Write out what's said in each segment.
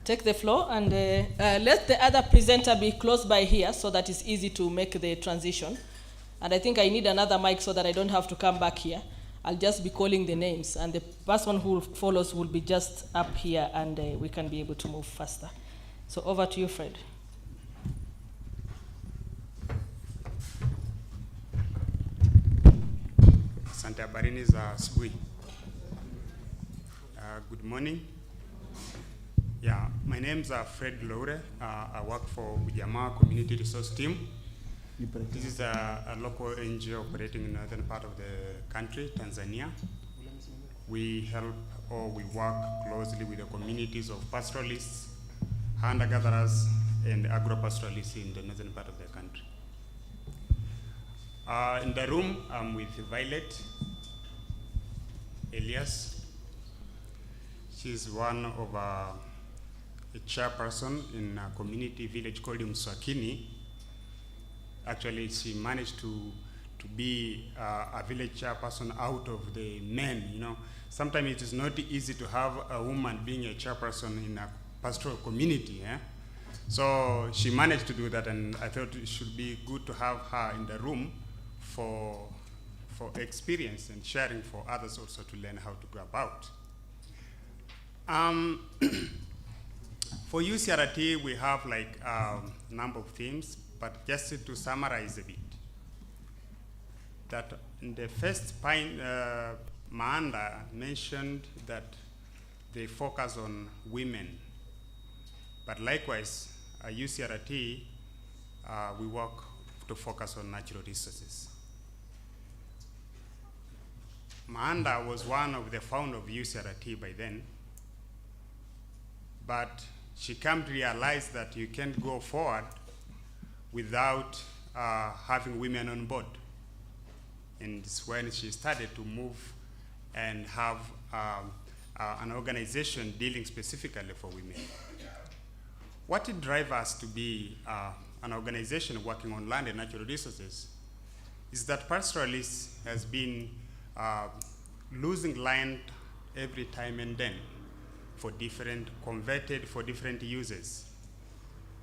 take the floor, and let the other presenter be close by here so that it's easy to make the transition. And I think I need another mic so that I don't have to come back here. I'll just be calling the names, and the person who follows will be just up here, and we can be able to move faster. So over to you, Fred. Santa Barini is Sbui. Good morning. Yeah, my name is Fred Laure. I work for Ujamaa Community Resource Team. This is a local NGO operating in the northern part of the country, Tanzania. We help or we work closely with the communities of pastoralists, hunter-gatherers, and agro-pastoralists in the northern part of the country. In the room, I'm with Violet Elias. She's one of a chairperson in a community village called Mswakini. Actually, she managed to be a village chairperson out of the men. You know, sometimes it is not easy to have a woman being a chairperson in a pastoral community. Eh? So she managed to do that, and I thought it should be good to have her in the room for experience and sharing for others also to learn how to go about. For UCRT, we have like a number of themes, but just to summarize a bit, that in the first point, Maanda mentioned that they focus on women, but likewise, at UCRT, we work to focus on natural resources. Maanda was one of the founder of UCRT by then, but she came to realize that you can't go forward without having women on board. And it's when she started to move and have an organization dealing specifically for women. What it drives us to be an organization working on land and natural resources is that pastoralists has been losing land every time and then converted for different uses.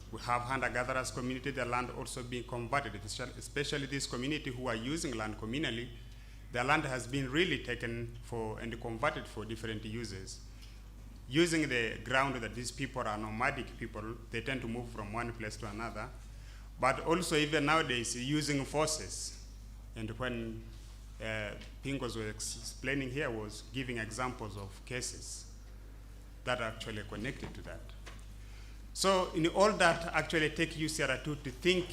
We have hunter-gatherers community, the land also being converted, especially this community who are using land communally. The land has been really taken and converted for different uses. Using the ground that these people are nomadic people, they tend to move from one place to another. But also even nowadays, using forces. And when Pingos was explaining here, was giving examples of cases that are actually connected to that. So in all that, actually take UCRT to think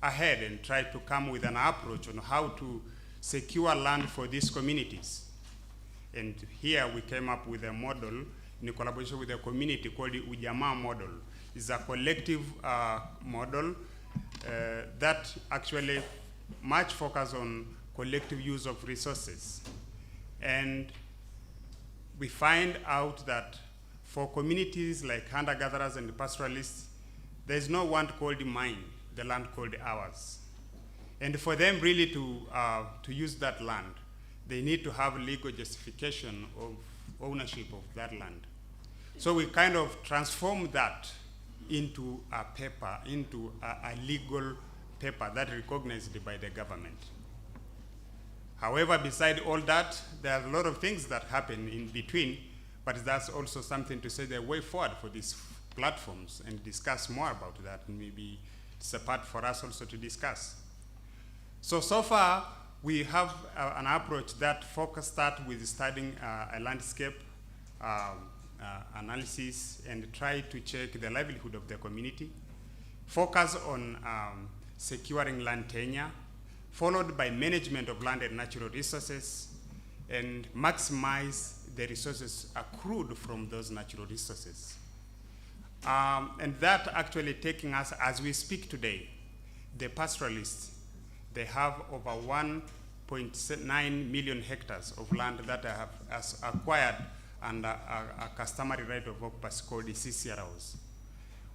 ahead and try to come with an approach on how to secure land for these communities. And here we came up with a model in collaboration with a community called the Ujamaa model. It's a collective model that actually much focus on collective use of resources. And we find out that for communities like hunter-gatherers and pastoralists, there's no one called mine, the land called ours. And for them really to use that land, they need to have legal justification of ownership of that land. So we kind of transform that into a paper, into a legal paper that recognized by the government. However, beside all that, there are a lot of things that happen in between, but that's also something to say the way forward for these platforms and discuss more about that, and maybe it's a part for us also to discuss. So far, we have an approach that start with studying a landscape analysis and try to check the livelihood of the community, focus on securing land tenure, followed by management of land and natural resources, and maximize the resources accrued from those natural resources. And that actually taking us, as we speak today, the pastoralists, they have over 1.9 million hectares of land that they have acquired under a customary right of occupancy called the CCROs.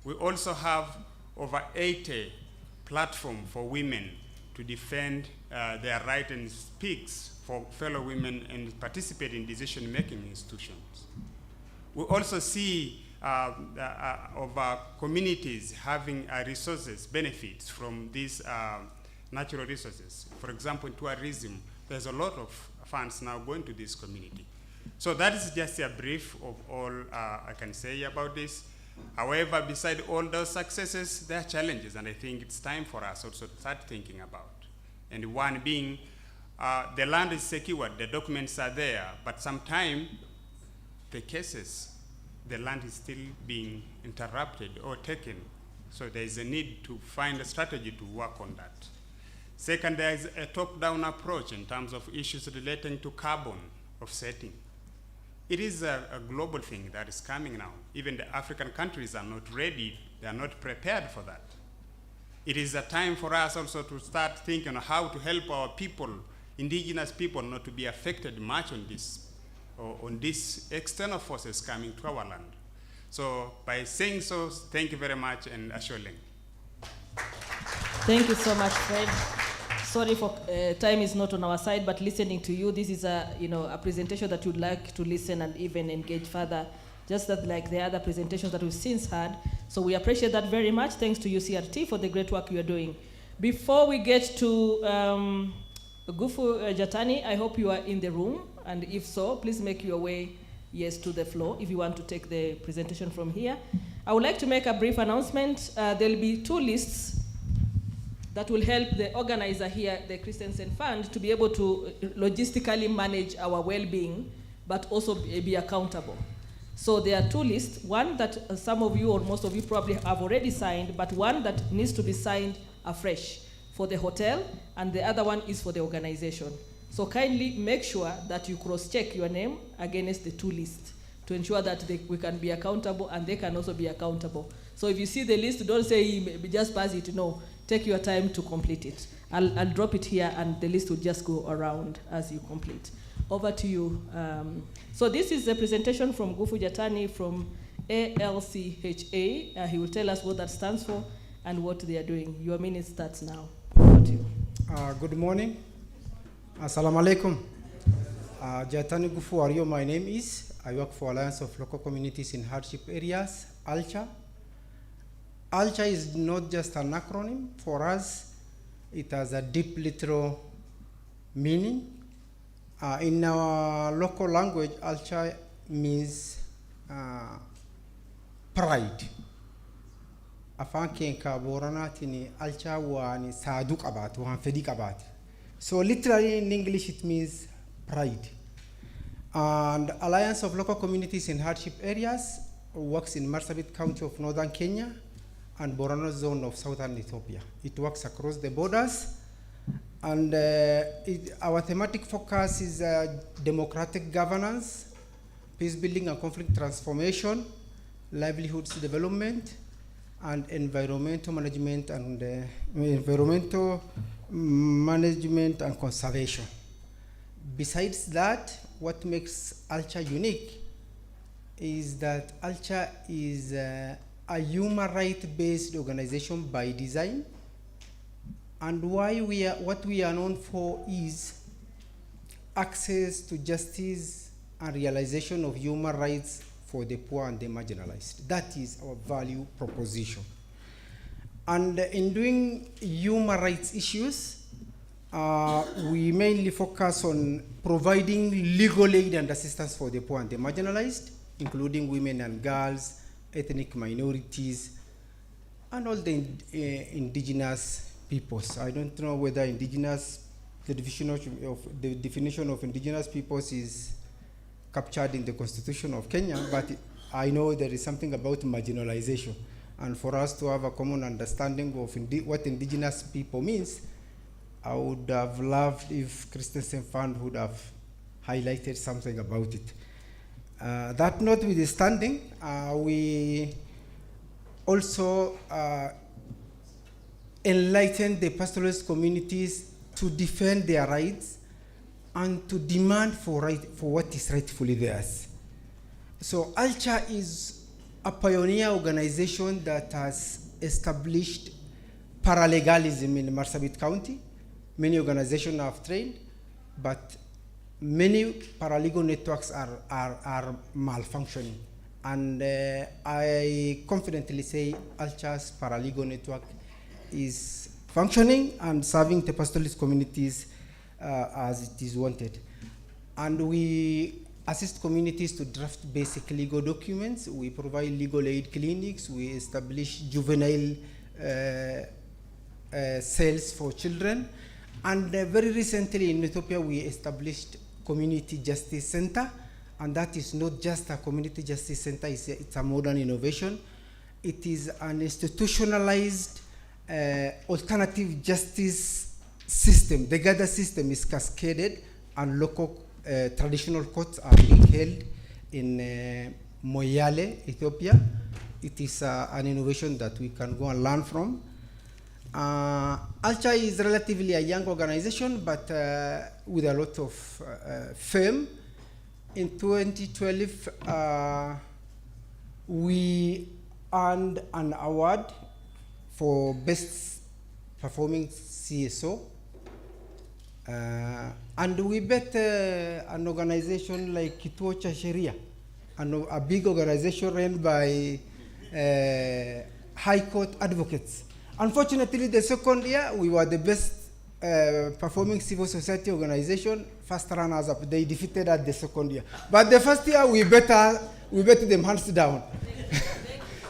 We also have over 80 platforms for women to defend their right and speaks for fellow women and participate in decision-making institutions. We also see communities having resources, benefits from these natural resources. For example, in tourism, there's a lot of funds now going to this community. So that is just a brief of all I can say about this. However, beside all those successes, there are challenges, and I think it's time for us also to start thinking about. And one being, the land is secured, the documents are there, but sometimes the cases, the land is still being interrupted or taken. So there is a need to find a strategy to work on that. Second, there is a top-down approach in terms of issues relating to carbon offsetting. It is a global thing that is coming now. Even the African countries are not ready, they are not prepared for that. It is a time for us also to start thinking of how to help our people, indigenous people, not to be affected much on this, or on these external forces coming to our land. So by saying so, thank you very much, and Asholeng. Thank you so much, Fred. Sorry for time is not on our side, but listening to you, this is a presentation that you'd like to listen and even engage further, just that like the other presentations that we've since had. So we appreciate that very much. Thanks to you, CRT, for the great work you are doing. Before we get to Gufu Jatani, I hope you are in the room, and if so, please make your way, yes, to the floor if you want to take the presentation from here. I would like to make a brief announcement. There will be two lists that will help the organizer here, the Christensen Fund, to be able to logistically manage our well-being, but also be accountable. So there are two lists, one that some of you or most of you probably have already signed, but one that needs to be signed afresh for the hotel, and the other one is for the organization. So kindly make sure that you cross-check your name against the two lists to ensure that we can be accountable and they can also be accountable. So if you see the list, don't say just pass it, no. Take your time to complete it. I'll drop it here and the list will just go around as you complete. Over to you. So this is a presentation from Gufu Jatani from ALCHA. He will tell us what that stands for and what they are doing. Your minute starts now. Over to you. Good morning. Assalamu alaikum. Jatani Gufu Ario, my name is. I work for Alliance of Local Communities in Hardship Areas, ALCHA. ALCHA is not just an acronym for us, it has a deep literal meaning. In our local language, ALCHA means pride. Afan kenka boranati ni ALCHA wa ni saaduk abat, wa fedik abat. So literally in English it means pride. And Alliance of Local Communities in Hardship Areas works in Marsabit County of Northern Kenya and Borno zone of southern Ethiopia. It works across the borders, and our thematic focus is democratic governance, peace building and conflict transformation, livelihoods development, and environmental management and conservation. Besides that, what makes ALCHA unique is that ALCHA is a human right-based organization by design, and what we are known for is access to justice and realization of human rights for the poor and the marginalized. That is our value proposition. And in doing human rights issues, we mainly focus on providing legal aid and assistance for the poor and the marginalized, including women and girls, ethnic minorities, and all the indigenous peoples. I don't know whether indigenous, the definition of indigenous peoples is captured in the Constitution of Kenya, but I know there is something about marginalization. And for us to have a common understanding of what indigenous people means, I would have loved if Christensen Fund would have highlighted something about it. That notwithstanding, we also enlighten the pastoralist communities to defend their rights and to demand for what is rightfully theirs. So ALCHA is a pioneer organization that has established paralegalism in Marsabit County. Many organizations have trained, but many paralegal networks are malfunctioning. And I confidently say Alcha's paralegal network is functioning and serving the pastoralist communities as it is wanted. And we assist communities to draft basic legal documents. We provide legal aid clinics. We establish juvenile cells for children. And very recently in Ethiopia, we established Community Justice Center. And that is not just a community justice center, it's a modern innovation. It is an institutionalized alternative justice system. The GADA system is cascaded, and local traditional courts are being held in Moyale, Ethiopia. It is an innovation that we can go and learn from. Alcha is relatively a young organization, but with a lot of fame. In 2012, we earned an award for Best Performing CSO. And we bet an organization like Kituo cha Sheria, a big organization run by High Court advocates. Unfortunately, the second year, we were the best performing civil society organization, first runners up. They defeated us the second year. But the first year, we bet them hands down.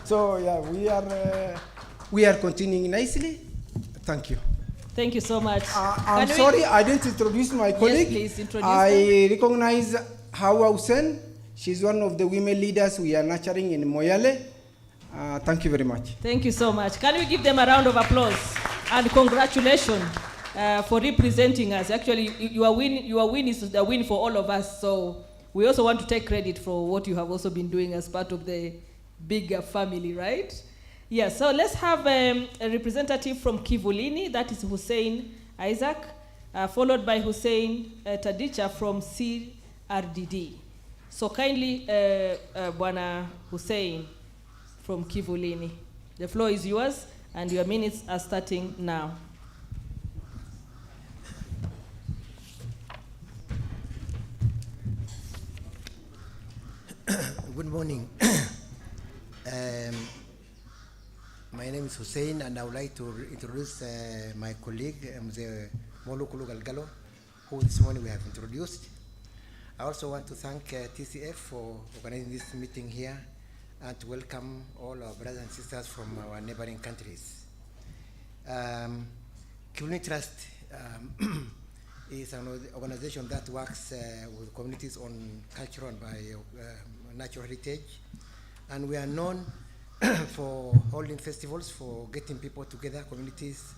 So yeah, we are continuing nicely. Thank you. Thank you so much. I'm sorry, I didn't introduce my colleague. Yes, please introduce I recognize Hawa Hussein. She's one of the women leaders we are nurturing in Moyale. Thank you very much. Thank you so much. Can we give them a round of applause? And congratulations for representing us. Actually, your win is a win for all of us. So we also want to take credit for what you have also been doing as part of the bigger family, right? Yeah, so let's have a representative from Kivulini, that is Hussein Isaac, followed by Hussein Tadicha from CRDD. So kindly, Bwana Hussein from Kivulini. The floor is yours, and your minutes are starting now. Good morning. My name is Hussein, and I would like to introduce my colleague, Mzee Molukulu Galgalo, who this morning we have introduced. I also want to thank TCF for organizing this meeting here and to welcome all our brothers and sisters from our neighboring countries. Kini Trust is an organization that works with communities on cultural and natural heritage, and we are known for holding festivals, for getting people together, communities,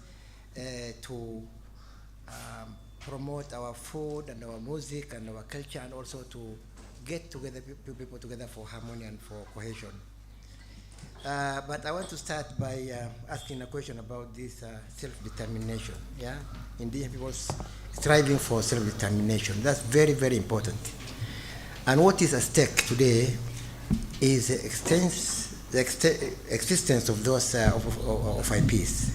to promote our food and our music and our culture, and also to get together people together for harmony and for cohesion. But I want to start by asking a question about this self-determination. Yeah, indigenous people striving for self-determination. That's very, very important. And what is at stake today is the existence of those of IPs.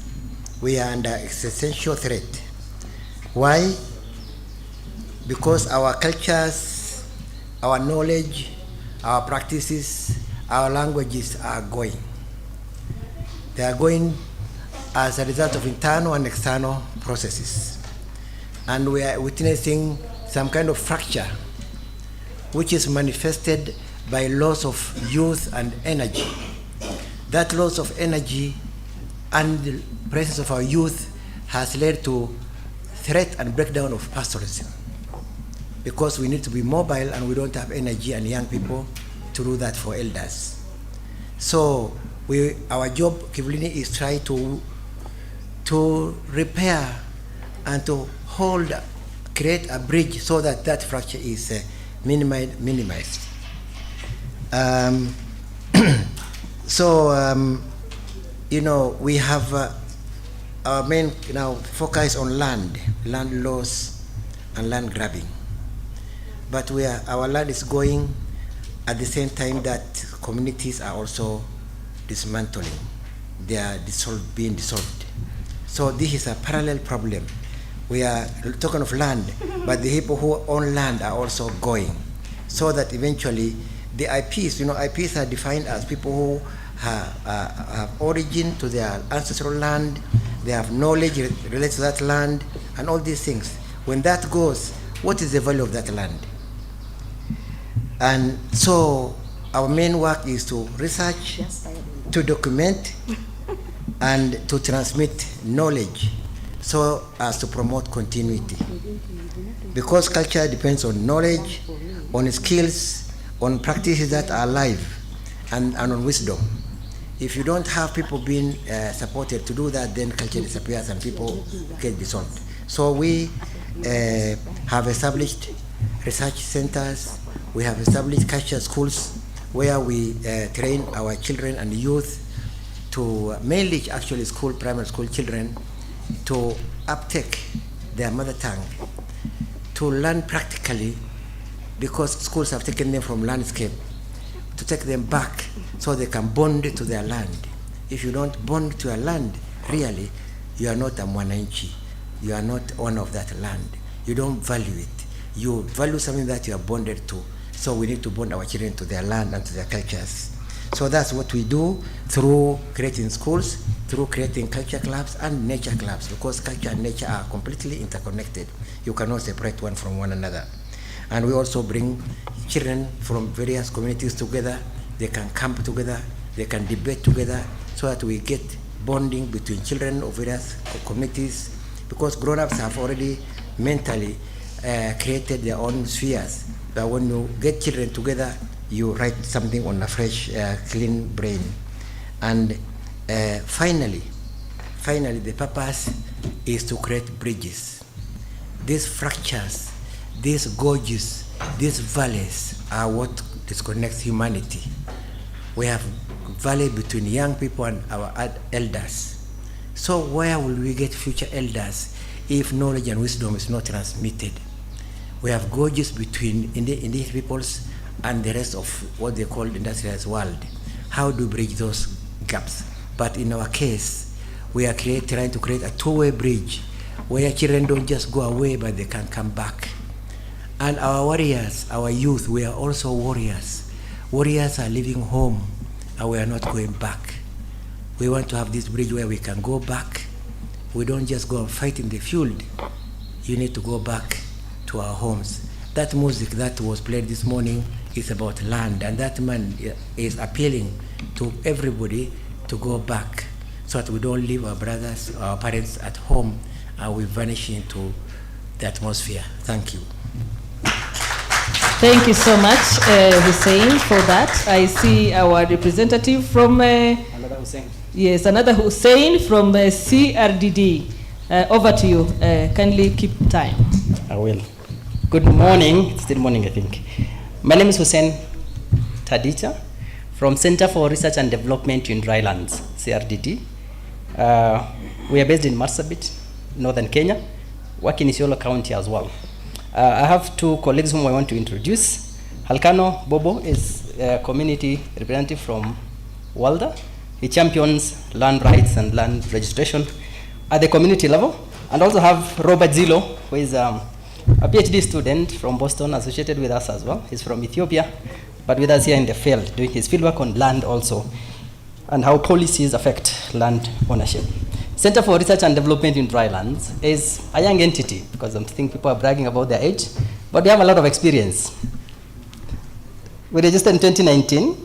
We are under existential threat. Why? Because our cultures, our knowledge, our practices, our languages are going. They are going as a result of internal and external processes. And we are witnessing some kind of fracture, which is manifested by loss of youth and energy. That loss of energy and the presence of our youth has led to threat and breakdown of pastoralism, because we need to be mobile and we don't have energy and young people to do that for elders. So our job, Kivulini, is try to repair and to create a bridge so that that fracture is minimized. We have our main focus on land laws and land grabbing. But our land is going at the same time that communities are also dismantling. They are being dissolved. So this is a parallel problem. We are talking of land, but the people who own land are also going, so that eventually The IPs, IPs are defined as people who have origin to their ancestral land, they have knowledge related to that land, and all these things. When that goes, what is the value of that land? And so our main work is to research, to document, and to transmit knowledge so as to promote continuity. Because culture depends on knowledge, on skills, on practices that are alive, and on wisdom. If you don't have people being supported to do that, then culture disappears and people get dissolved. So we have established research centers, we have established culture schools where we train our children and youth to, mainly actually primary school children, to uptake their mother tongue, to learn practically, because schools have taken them from landscape, to take them back so they can bond to their land. If you don't bond to a land, really, you are not a mwananchi. You are not one of that land. You don't value it. You value something that you are bonded to. So we need to bond our children to their land and to their cultures. So that's what we do through creating schools, through creating culture clubs and nature clubs, because culture and nature are completely interconnected. You cannot separate one from one another. And we also bring children from various communities together. They can camp together, they can debate together, so that we get bonding between children of various communities, because grown-ups have already mentally created their own spheres. But when you get children together, you write something on a fresh, clean brain. And finally, the purpose is to create bridges. These fractures, these gorges, these valleys are what disconnects humanity. We have valley between young people and our elders. So where will we get future elders if knowledge and wisdom is not transmitted? We have gorges between indigenous peoples and the rest of what they call the industrialized world. How do we bridge those gaps? But in our case, we are trying to create a two-way bridge where children don't just go away, but they can come back. And our warriors, our youth, we are also warriors. Warriors are leaving home, and we are not going back. We want to have this bridge where we can go back. We don't just go and fight in the field. You need to go back to our homes. That music that was played this morning is about land, and that man is appealing to everybody to go back so that we don't leave our brothers, our parents at home, and we vanish into the atmosphere. Thank you. Thank you so much, Hussein, for that. I see our representative from... another Hussein. Yes, another Hussein from CRDD. Over to you. Kindly keep time. I will. Good morning. It's still morning, I think. My name is Hussein Tadicha from Center for Research and Development in Drylands, CRDD. We are based in Marsabit, Northern Kenya, work in Isiolo County as well. I have two colleagues whom I want to introduce. Halkano Bobo is a community representative from Walda. He champions land rights and land registration at the community level. And also have Robert Zilo, who is a PhD student from Boston, associated with us as well. He's from Ethiopia, but with us here in the field, doing his fieldwork on land also, and how policies affect land ownership. Center for Research and Development in Drylands is a young entity, because I think people are bragging about their age, but they have a lot of experience. We registered in 2019,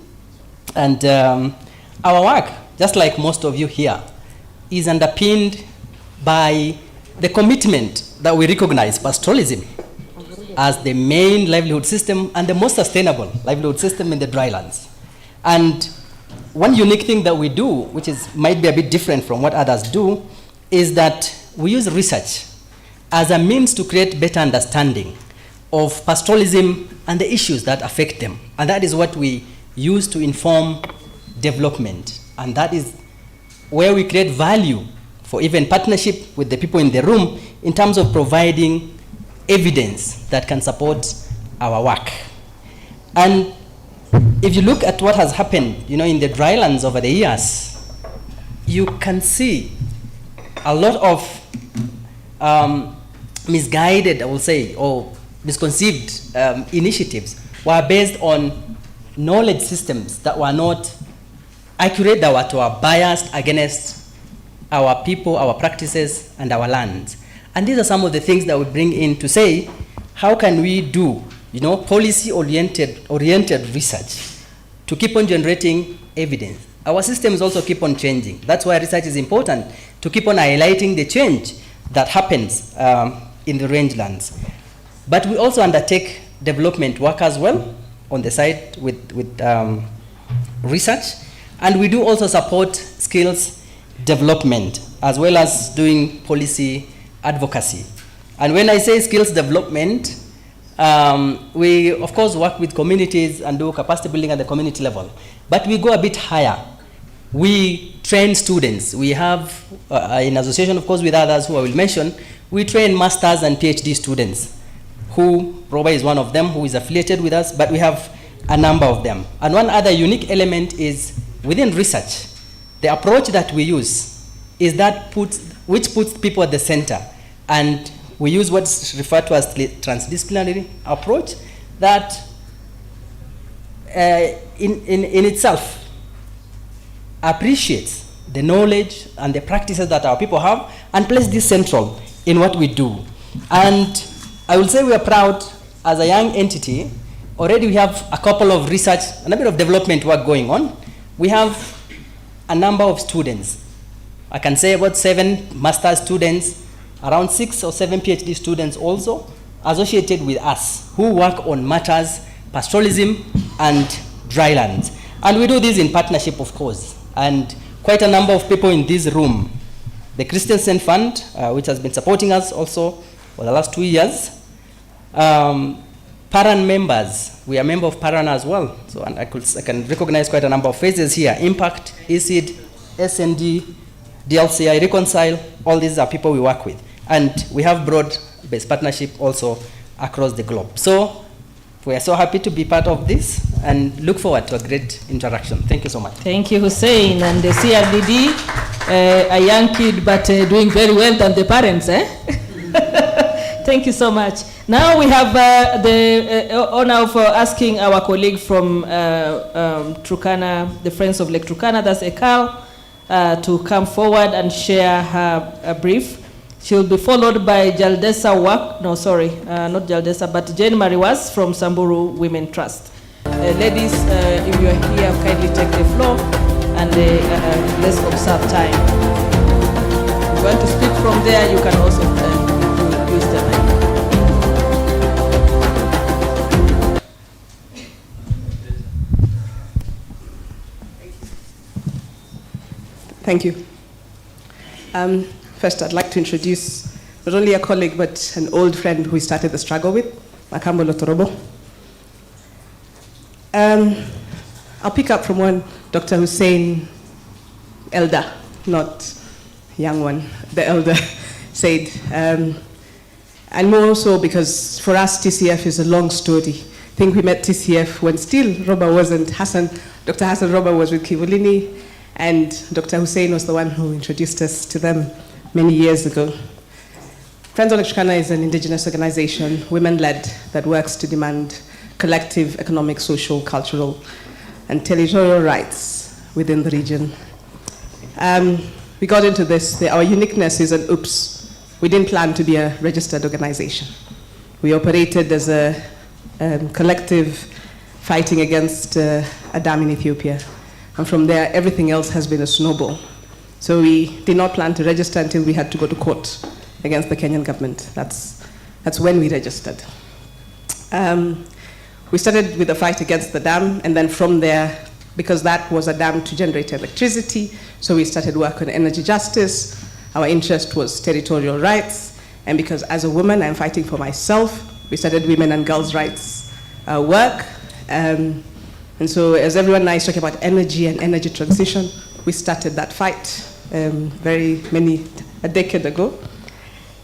and our work, just like most of you here, is underpinned by the commitment that we recognize pastoralism as the main livelihood system and the most sustainable livelihood system in the drylands. And one unique thing that we do, which might be a bit different from what others do, is that we use research as a means to create better understanding of pastoralism and the issues that affect them. And that is what we use to inform development. And that is where we create value for even partnership with the people in the room in terms of providing evidence that can support our work. And if you look at what has happened, in the drylands over the years, you can see a lot of misguided, I will say, or misconceived initiatives were based on knowledge systems that were not accurate, that were biased against our people, our practices, and our lands. And these are some of the things that we bring in to say, how can we do, policy-oriented research to keep on generating evidence? Our systems also keep on changing. That's why research is important, to keep on highlighting the change that happens in the rangelands. But we also undertake development work as well on the side with research. And we do also support skills development as well as doing policy advocacy. And when I say skills development, we of course work with communities and do capacity building at the community level. But we go a bit higher. We train students. We have, in association of course with others who I will mention, we train masters and PhD students, who Roba is one of them who is affiliated with us, but we have a number of them. And one other unique element is within research, the approach that we use is that which puts people at the center. And we use what's referred to as the transdisciplinary approach that in itself appreciates the knowledge and the practices that our people have and place this central in what we do. And I will say we are proud as a young entity. Already we have a couple of research and a bit of development work going on. We have a number of students. I can say about 7 master's students, around 6 or 7 PhD students also associated with us who work on matters, pastoralism and drylands. And we do this in partnership, of course. And quite a number of people in this room. The Christensen Fund, which has been supporting us also for the last 2 years. Paran members, we are a member of Paran as well. So and I can recognize quite a number of faces here. Impact, ECID, SND, DLCI, Reconcile, all these are people we work with. And we have broad-based partnership also across the globe. So we are so happy to be part of this and look forward to a great interaction. Thank you so much. Thank you, Hussein. And the CRDD, a young kid, but doing very well than the parents, eh? Thank you so much. Now we have the honor of asking our colleague from Turkana, the Friends of Lake Turkana, that's Ekal, to come forward and share her brief. She'll be followed by Jaldesa not Jaldesa, but Jane Mariwas from Samburu Women Trust. Ladies, if you are here, kindly take the floor and let's observe time. If you want to speak from there, you can also use the mic. Thank you. First, I'd like to introduce not only a colleague, but an old friend who we started the struggle with, Makambo Lotorobo. I'll pick up from one Dr. Hussein, elder, not young one, the elder, said. And more so because for us, TCF is a long story. I think we met TCF when still Roba wasn't Hassan. Dr. Hassan Roba was with Kivulini, and Dr. Hussein was the one who introduced us to them many years ago. Friends of Lake Turkana is an indigenous organization, women-led, that works to demand collective economic, social, cultural, and territorial rights within the region. We got into this. Our uniqueness is an oops. We didn't plan to be a registered organization. We operated as a collective fighting against a dam in Ethiopia. And from there, everything else has been a snowball. So we did not plan to register until we had to go to court against the Kenyan government. That's when we registered. We started with a fight against the dam, and then from there, because that was a dam to generate electricity, so we started work on energy justice. Our interest was territorial rights, and because as a woman, I'm fighting for myself, we started women and girls' rights work. And so as everyone now is talking about energy and energy transition, we started that fight a decade ago.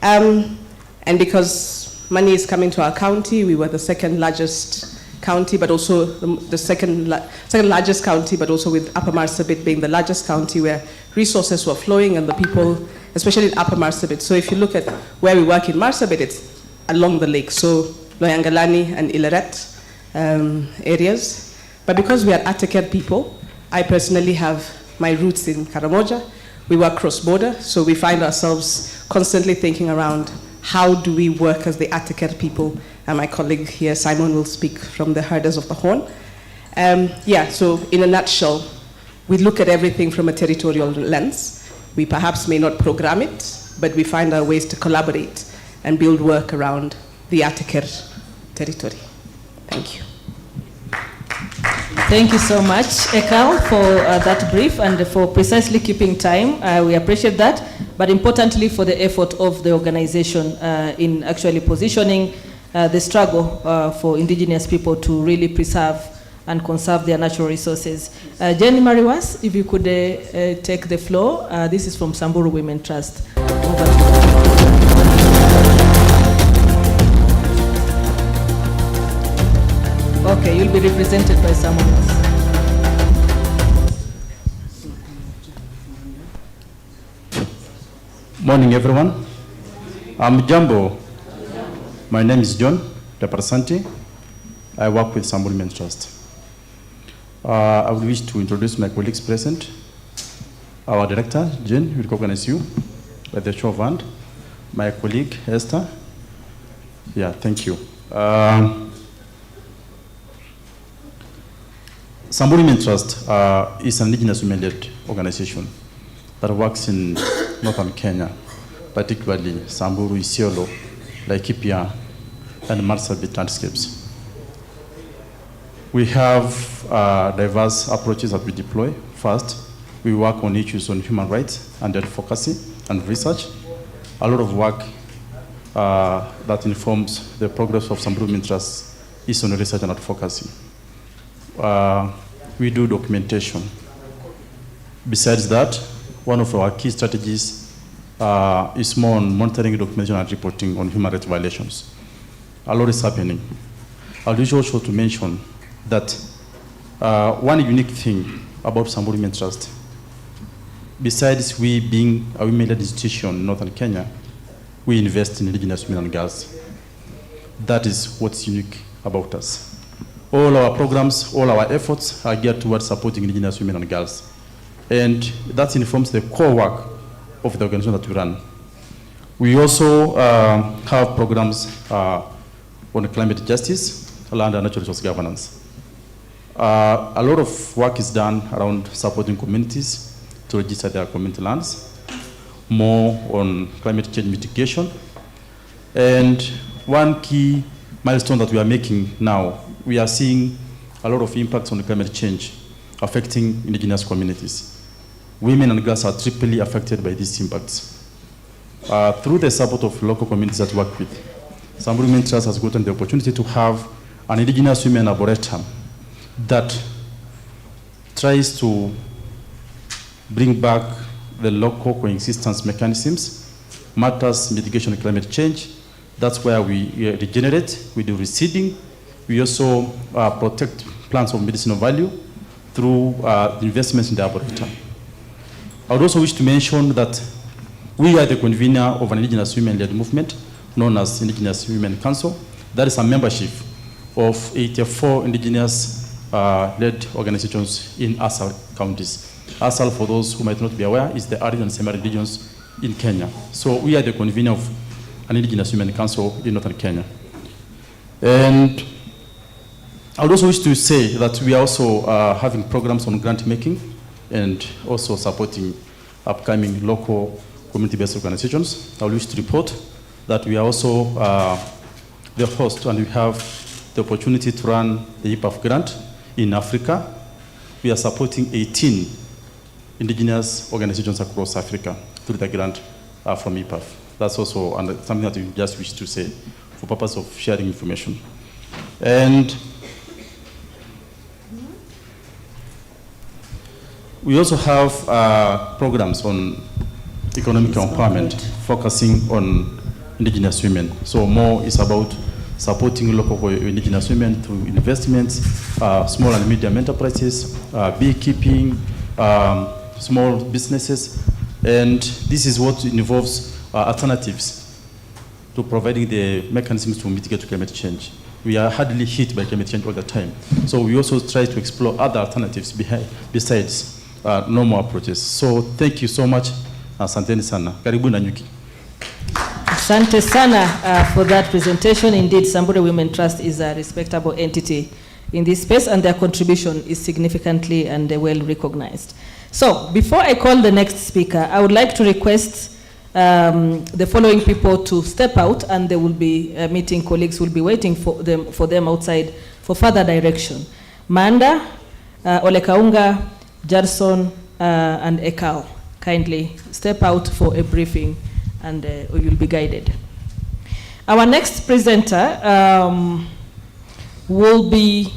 And because money is coming to our county, we were the second largest county, but also the second largest county, but also with Upper Marsabit being the largest county where resources were flowing and the people, especially in Upper Marsabit. So if you look at where we work in Marsabit, it's along the lake. So Loyangalani and Ileret areas. But because we are Ateker people, I personally have my roots in Karamoja. We work cross-border, so we find ourselves constantly thinking around how do we work as the Ateker people, and my colleague here, Simon, will speak from the Herders of the Horn. So in a nutshell, we look at everything from a territorial lens. We perhaps may not program it, but we find our ways to collaborate and build work around the Ateker territory. Thank you. Thank you so much, Ekal, for that brief and for precisely keeping time. We appreciate that, but importantly for the effort of the organization in actually positioning the struggle for indigenous people to really preserve and conserve their natural resources. Jenny Mariwas, if you could take the floor. This is from Samburu Women Trust. Over to you. Okay, you'll be represented by someone else. Morning, everyone. I'm Jambo. My name is John Deparsanti. I work with Samburu Women Trust. I would wish to introduce my colleagues present. Our director, Jane, will recognize you by the show of hand. My colleague, Esther. Yeah, thank you. Samburu Women Trust is an indigenous women-led organization that works in northern Kenya, particularly Samburu, Isiolo, Laikipia, and Marsabit landscapes. We have diverse approaches that we deploy. First, we work on issues on human rights and advocacy and research. A lot of work that informs the progress of Samburu Women Trust is on research and advocacy. We do documentation. Besides that, one of our key strategies is more on monitoring, documentation, and reporting on human rights violations. A lot is happening. I wish also to mention that one unique thing about Samburu Women Trust, besides we being a women-led institution in northern Kenya, we invest in indigenous women and girls. That is what's unique about us. All our programs, all our efforts are geared towards supporting indigenous women and girls. And that informs the core work of the organization that we run. We also have programs on climate justice, land and natural resource governance. A lot of work is done around supporting communities to register their community lands, more on climate change mitigation. And one key milestone that we are making now, we are seeing a lot of impacts on climate change affecting indigenous communities. Women and girls are triply affected by these impacts. Through the support of local communities that work with, Samburu Women Trust has gotten the opportunity to have an indigenous women arboretum that tries to bring back the local coexistence mechanisms, matters mitigation of climate change. That's where we regenerate, we do reseeding. We also protect plants of medicinal value through investments in the arboretum. I would also wish to mention that we are the convener of an indigenous women-led movement known as Indigenous Women Council. That is a membership of 84 indigenous-led organizations in ASAL counties. ASAL, for those who might not be aware, is the arid and semi-arid regions in Kenya. So we are the convener of an Indigenous Women Council in northern Kenya. And I would also wish to say that we are also having programs on grant making and also supporting upcoming local community-based organizations. I wish to report that we are also the host, and we have the opportunity to run the IPAF grant in Africa. We are supporting 18 indigenous organizations across Africa through the grant from IPAF. That's also something that we just wish to say for purpose of sharing information. And we also have programs on economic empowerment, focusing on indigenous women. So more is about supporting local indigenous women through investments, small and medium enterprises, beekeeping, small businesses. And this is what involves alternatives to providing the mechanisms to mitigate climate change. we are hardly hit by climate change all the time. So we also try to explore other alternatives besides normal approaches. So thank you so much. Asanteni sana. Karibu na nyuki. Asante sana for that presentation. Indeed, Samburu Women Trust is a respectable entity in this space, and their contribution is significantly and well recognized. So, before I call the next speaker, I would like to request the following people to step out, and they will be meeting colleagues who will be waiting for them outside for further direction. Manda, Olekaunga, Jarson, and Ekao, kindly step out for a briefing, and we will be guided. Our next presenter will be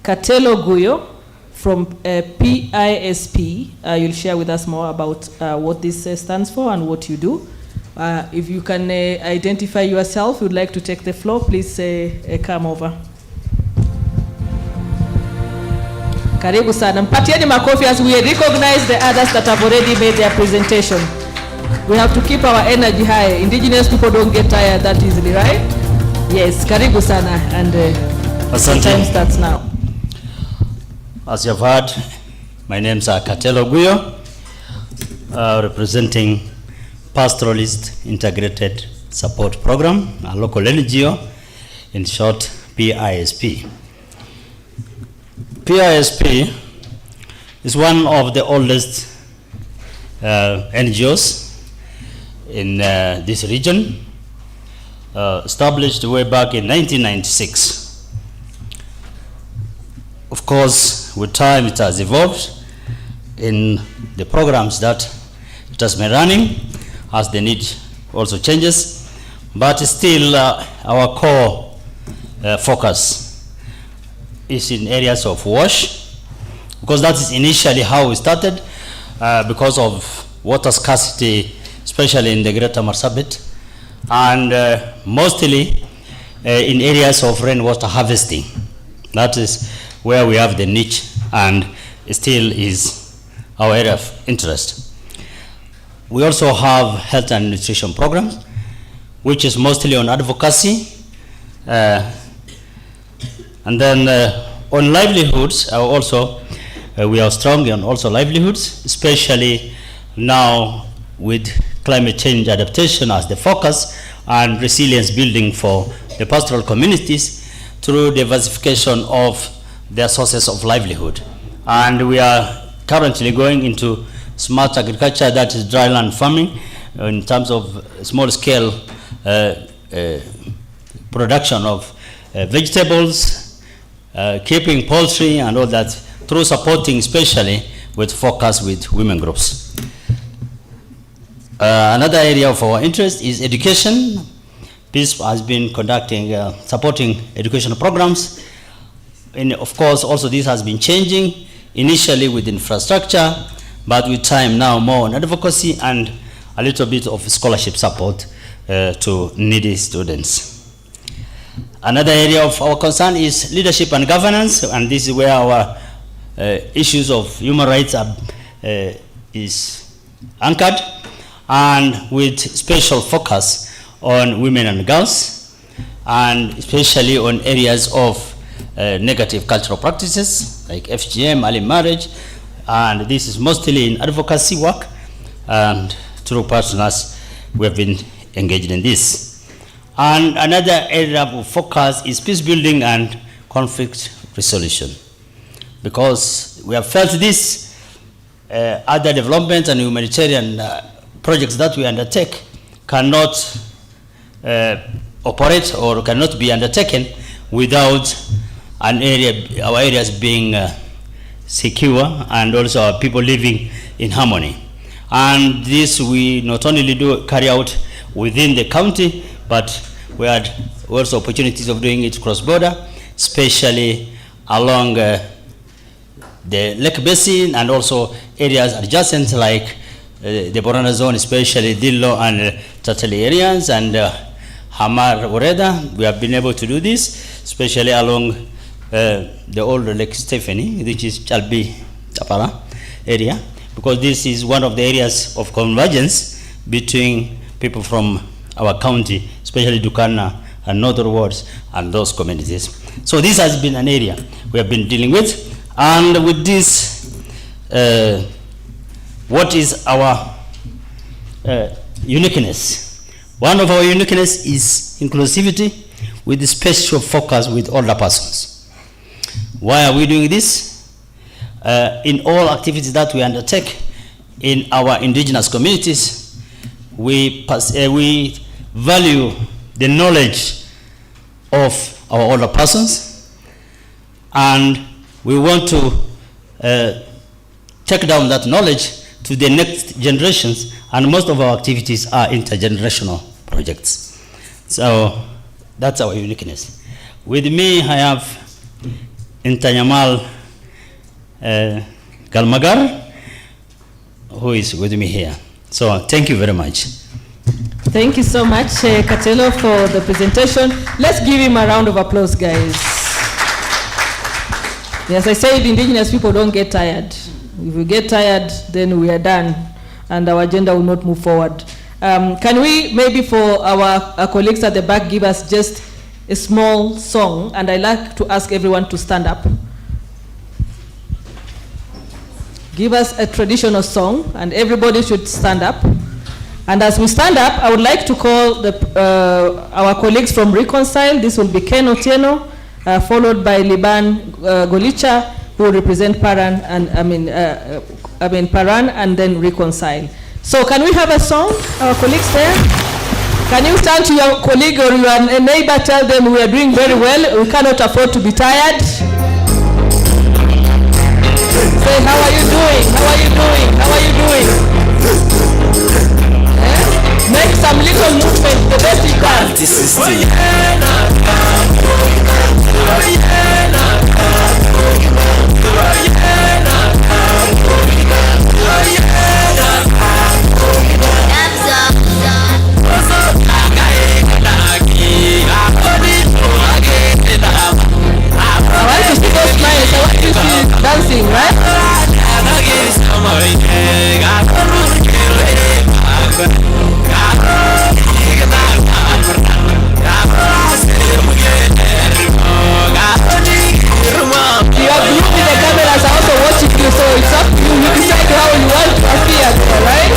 Katelo Guyo from PISP. You'll share with us more about what this stands for and what you do. If you can identify yourself, you'd like to take the floor, please come over. Karibu sana. Mpatieni makofi as we recognize the others that have already made their presentation. We have to keep our energy high. Indigenous people don't get tired that easily, right? Yes, karibu sana, and the time starts now. As you've heard, my name is Katelo Guyo, representing Pastoralist Integrated Support Program, a local NGO, in short, PISP. PISP is one of the oldest NGOs in this region, established way back in 1996. Of course, with time it has evolved in the programs that it has been running as the need also changes, but still our core focus is in areas of WASH, because that is initially how we started, because of water scarcity, especially in the Greater Marsabit, and mostly in areas of rainwater harvesting. That is where we have the niche, and still is our area of interest. We also have health and nutrition programs, which is mostly on advocacy. And then on livelihoods, also we are strong on also livelihoods, especially now with climate change adaptation as the focus and resilience building for the pastoral communities through diversification of their sources of livelihood. And we are currently going into smart agriculture, that is dryland farming, in terms of small scale production of vegetables, keeping poultry and all that, through supporting especially with focus with women groups. Another area of our interest is education. PISP has been conducting, supporting educational programs. And of course, also this has been changing, initially with infrastructure, but with time now more on advocacy and a little bit of scholarship support to needy students. Another area of our concern is leadership and governance, and this is where our issues of human rights are, is anchored, and with special focus on women and girls, and especially on areas of negative cultural practices like FGM, early marriage, and this is mostly in advocacy work, and through partners we have been engaged in this. And another area of focus is peace building and conflict resolution, because we have felt this other development and humanitarian projects that we undertake cannot operate or cannot be undertaken without an area, our areas being secure, and also our people living in harmony. And this we not only do carry out within the county, but we had also opportunities of doing it cross-border, especially along the Lake Basin and also areas adjacent like the Borana zone, especially Dillo and Tatali areas, and Hamar Oreda. We have been able to do this, especially along the old Lake Stephanie, which is Chalbi Tapara area, because this is one of the areas of convergence between people from our county, especially Turkana and northern wards and those communities. So this has been an area we have been dealing with. And with this, what is our uniqueness? One of our uniqueness is inclusivity with the special focus with older persons. Why are we doing this? In all activities that we undertake in our indigenous communities, we value the knowledge of our older persons, and we want to take down that knowledge to the next generations, and most of our activities are intergenerational projects. So that's our uniqueness. With me, I have Intanyamal Galmagar, who is with me here. So thank you very much. Thank you so much, Katelo, for the presentation. Let's give him a round of applause, guys. Yes, I said indigenous people don't get tired. If we get tired, then we are done, and our agenda will not move forward. Can we, maybe for our colleagues at the back, give us just a small song, and I'd like to ask everyone to stand up. Give us a traditional song, and everybody should stand up. And as we stand up, I would like to call our colleagues from Reconcile. This will be Ken Otieno, followed by Liban Golicha, who will represent Paran, and Paran, and then Reconcile. So can we have a song, our colleagues there? Can you stand to your colleague or your neighbor, tell them we are doing very well, we cannot afford to be tired? Say, how are you doing? How are you doing? How are you doing? Yeah? Make some little movement, the best you can. This is I want to see those smiles. I want to see dancing, right? You are glued to the cameras are also watching you, so it's up to you. You decide how you want to appear there, right?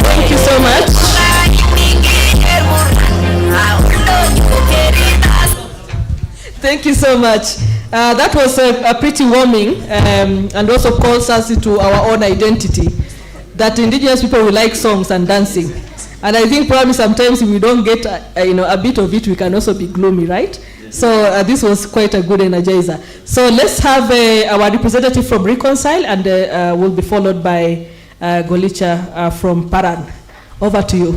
Thank you so much. Thank you so much. That was a pretty warming, and also calls us into our own identity, that indigenous people will like songs and dancing. And I think probably sometimes if we don't get a bit of it, we can also be gloomy, right? So this was quite a good energizer. So let's have our representative from Reconcile, and we'll be followed by Golicha from Paran. Over to you.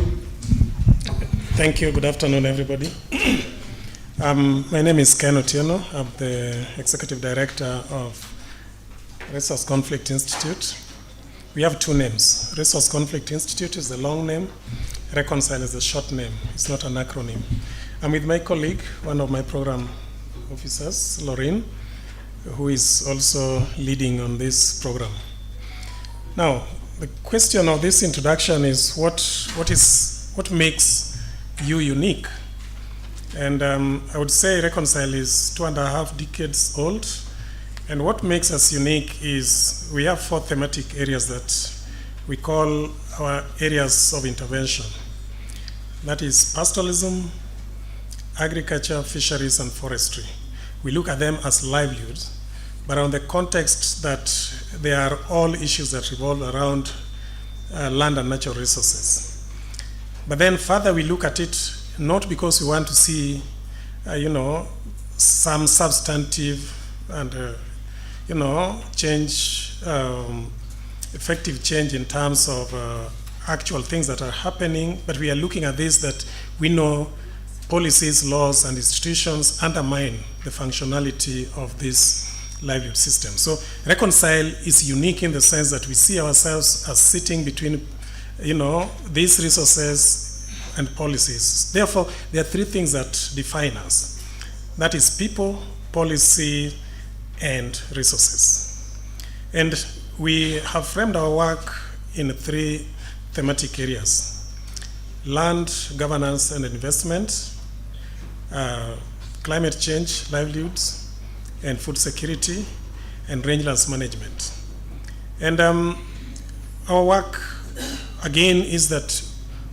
Thank you. Good afternoon, everybody. My name is Ken Otieno. I'm the Executive Director of Resource Conflict Institute. We have two names. Resource Conflict Institute is the long name. Reconcile is the short name. It's not an acronym. I'm with my colleague, one of my program officers, Lorraine, who is also leading on this program. Now, the question of this introduction is what makes you unique? And I would say Reconcile is 2.5 decades old. And what makes us unique is we have 4 thematic areas that we call our areas of intervention. That is pastoralism, agriculture, fisheries, and forestry. We look at them as livelihoods, but on the context that they are all issues that revolve around land and natural resources. But then further we look at it not because we want to see, some substantive and, change, effective change in terms of actual things that are happening, but we are looking at this that we know policies, laws, and institutions undermine the functionality of this livelihood system. So Reconcile is unique in the sense that we see ourselves as sitting between, these resources and policies. Therefore, there are three things that define us. That is people, policy, and resources. And we have framed our work in three thematic areas: land, governance, and investment, climate change, livelihoods, and food security, and rangelands management. And our work, again, is that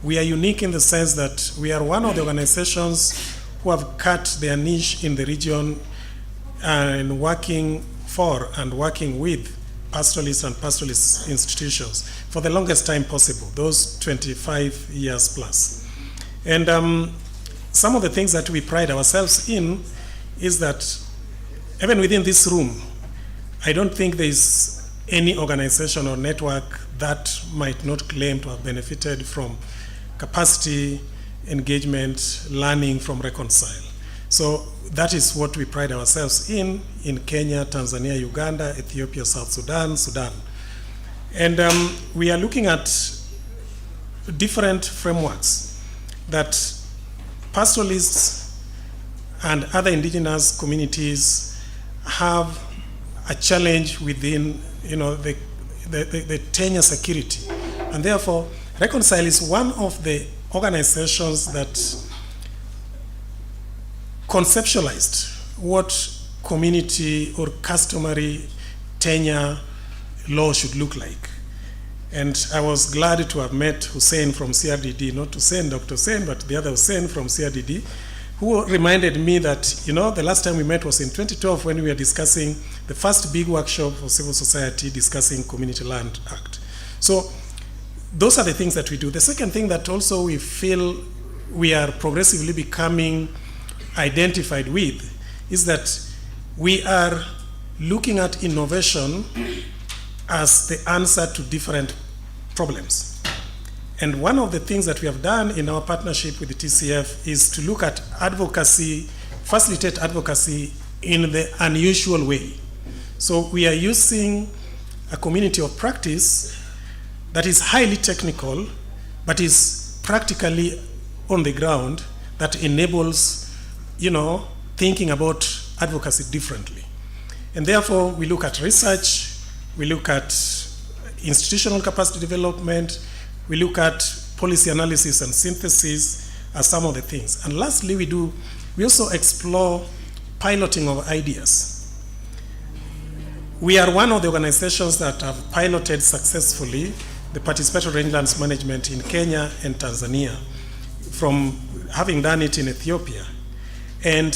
we are unique in the sense that we are one of the organizations who have cut their niche in the region and working for and working with pastoralists and pastoralist institutions for the longest time possible, those 25 years plus. And some of the things that we pride ourselves in is that even within this room, I don't think there is any organization or network that might not claim to have benefited from capacity, engagement, learning from Reconcile. So that is what we pride ourselves in Kenya, Tanzania, Uganda, Ethiopia, South Sudan, Sudan. And we are looking at different frameworks that pastoralists and other indigenous communities have a challenge within, the tenure security. And therefore, Reconcile is one of the organizations that conceptualized what community or customary tenure law should look like. And I was glad to have met Hussein from CRDD, not Hussein, Dr. Hussein, but the other Hussein from CRDD, who reminded me that, the last time we met was in 2012 when we were discussing the first big workshop for civil society discussing Community Land Act. So those are the things that we do. The second thing that also we feel we are progressively becoming identified with is that we are looking at innovation as the answer to different problems. And one of the things that we have done in our partnership with the TCF is to look at advocacy, facilitate advocacy in the unusual way. So we are using a community of practice that is highly technical, but is practically on the ground, that enables, thinking about advocacy differently. And therefore, we look at research, we look at institutional capacity development, we look at policy analysis and synthesis as some of the things. And lastly, we also explore piloting of ideas. We are one of the organizations that have piloted successfully the participatory rangelands management in Kenya and Tanzania, from having done it in Ethiopia. And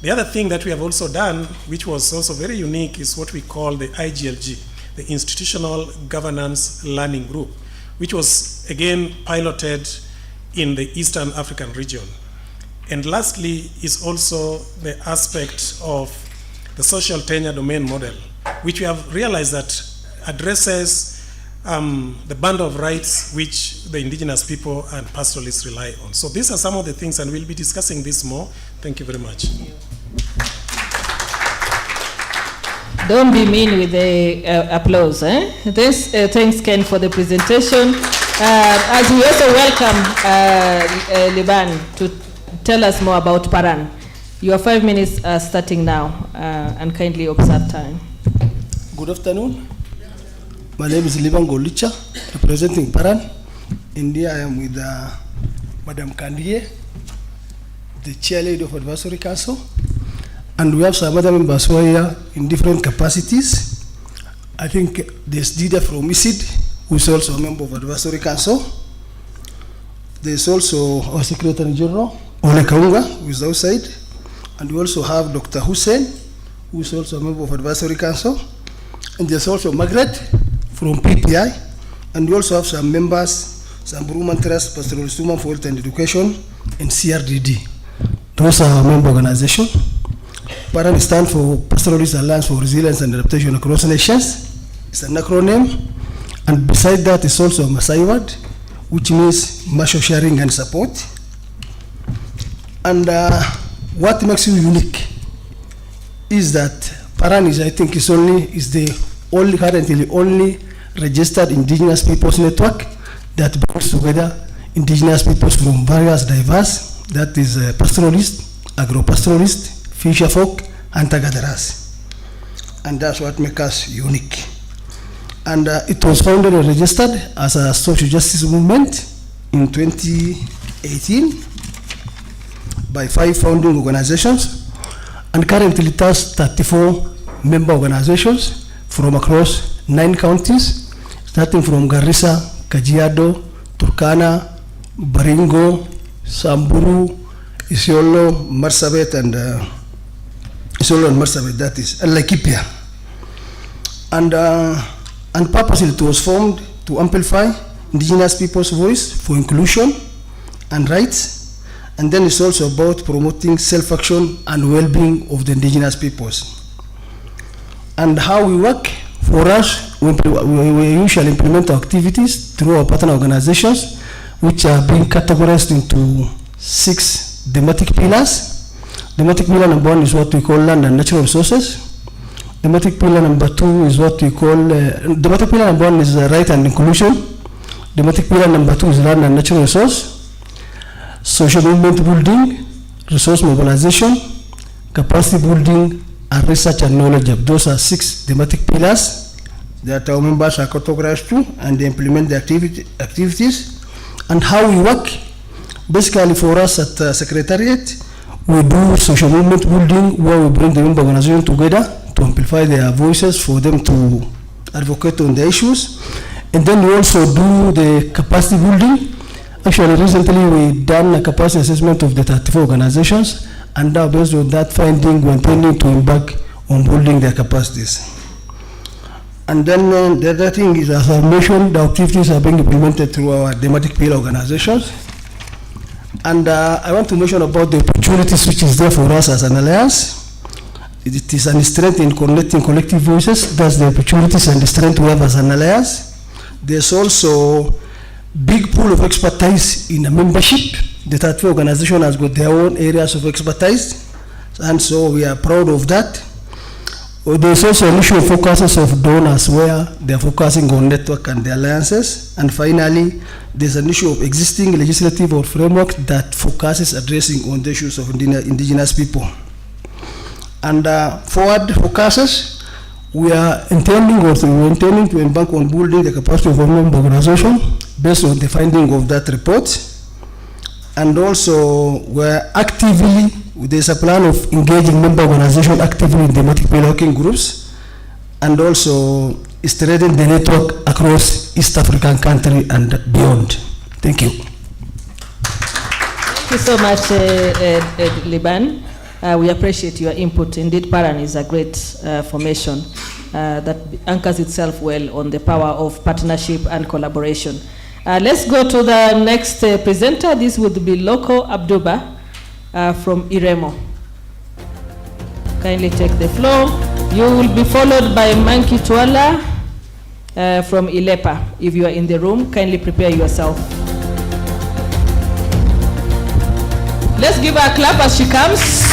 the other thing that we have also done, which was also very unique, is what we call the IGLG, the Institutional Governance Learning Group, which was again piloted in the Eastern African region. And lastly is also the aspect of the social tenure domain model, which we have realized that addresses the bundle of rights which the indigenous people and pastoralists rely on. So these are some of the things, and we'll be discussing this more. Thank you very much. Don't be mean with the applause. Thanks, Ken, for the presentation. As we also welcome Liban to tell us more about Paran. Your 5 minutes are starting now, and kindly observe time. Good afternoon. My name is Liban Golicha, representing Paran. India, I am with Madam Kandie, the chair lady of Advisory Council. And we have some other members who are here in different capacities. I think there's Dida from ISID, who is also a member of Advisory Council. There's also our Secretary General, Ole Kaunga, who is outside. And we also have Dr. Hussein, who is also a member of Advisory Council. And there's also Margaret from PPI. And we also have some members, Samburu Trust, Pastoralist Women for Health and Education, and CRDD. Those are our member organizations. Paran stands for Pastoralist Alliance for Resilience and Adaptation Across Nations. It's an acronym. And beside that is also a Maasai word, which means mutual sharing and support. And what makes you unique is that Paran is, I think, is the currently only registered indigenous peoples network that brings together indigenous peoples from various diverse, that is pastoralists, agro-pastoralists, fisher folk, hunter-gatherers. And that's what makes us unique. And it was founded and registered as a social justice movement in 2018 by 5 founding organizations, and currently it has 34 member organizations from across 9 counties, starting from Garissa, Kajiado, Turkana, Baringo, Samburu, Isiolo, Marsabit, and that is, and Laikipia. And purposely it was formed to amplify indigenous people's voice for inclusion and rights. And then it's also about promoting self-action and well-being of the indigenous peoples. And how we work, for us, we usually implement our activities through our partner organizations, which are being categorized into 6 thematic pillars. Thematic pillar number 1 is what we call land and natural resources. Thematic pillar number 2 is what we call, thematic pillar number 1 is right and inclusion. Thematic pillar number 2 is land and natural resource. Social movement building, resource mobilization, capacity building, and research and knowledge. Those are 6 thematic pillars that our members are categorized to, and they implement the activities. And how we work, basically for us at Secretariat, we do social movement building, where we bring the member organization together to amplify their voices for them to advocate on the issues. And then we also do the capacity building. Actually, recently we done a capacity assessment of the 34 organizations, and now based on that finding, we're intending to embark on building their capacities. And then the other thing is, as I mentioned, the activities are being implemented through our thematic pillar organizations. And I want to mention about the opportunities which is there for us as an alliance. It is a strength in connecting collective voices. That's the opportunities and the strength we have as an alliance. There's also big pool of expertise in a membership. The 34 organization has got their own areas of expertise, and so we are proud of that. There's also an issue of focuses of donors, where they're focusing on network and the alliances. And finally, there's an issue of existing legislative or framework that focuses addressing on the issues of indigenous people. And forward focuses, we are intending to embark on building the capacity of our member organization based on the finding of that report. And also, we're actively, there's a plan of engaging member organization actively in thematic working groups, and also strengthening the network across East African country and beyond. Thank you. Thank you so much, Liban. We appreciate your input. Indeed, Paran is a great formation that anchors itself well on the power of partnership and collaboration. Let's go to the next presenter. This would be Loko Abduba from Iremo. Kindly take the floor. You will be followed by Manki Twala from ILEPA. If you are in the room, kindly prepare yourself. Let's give her a clap as she comes.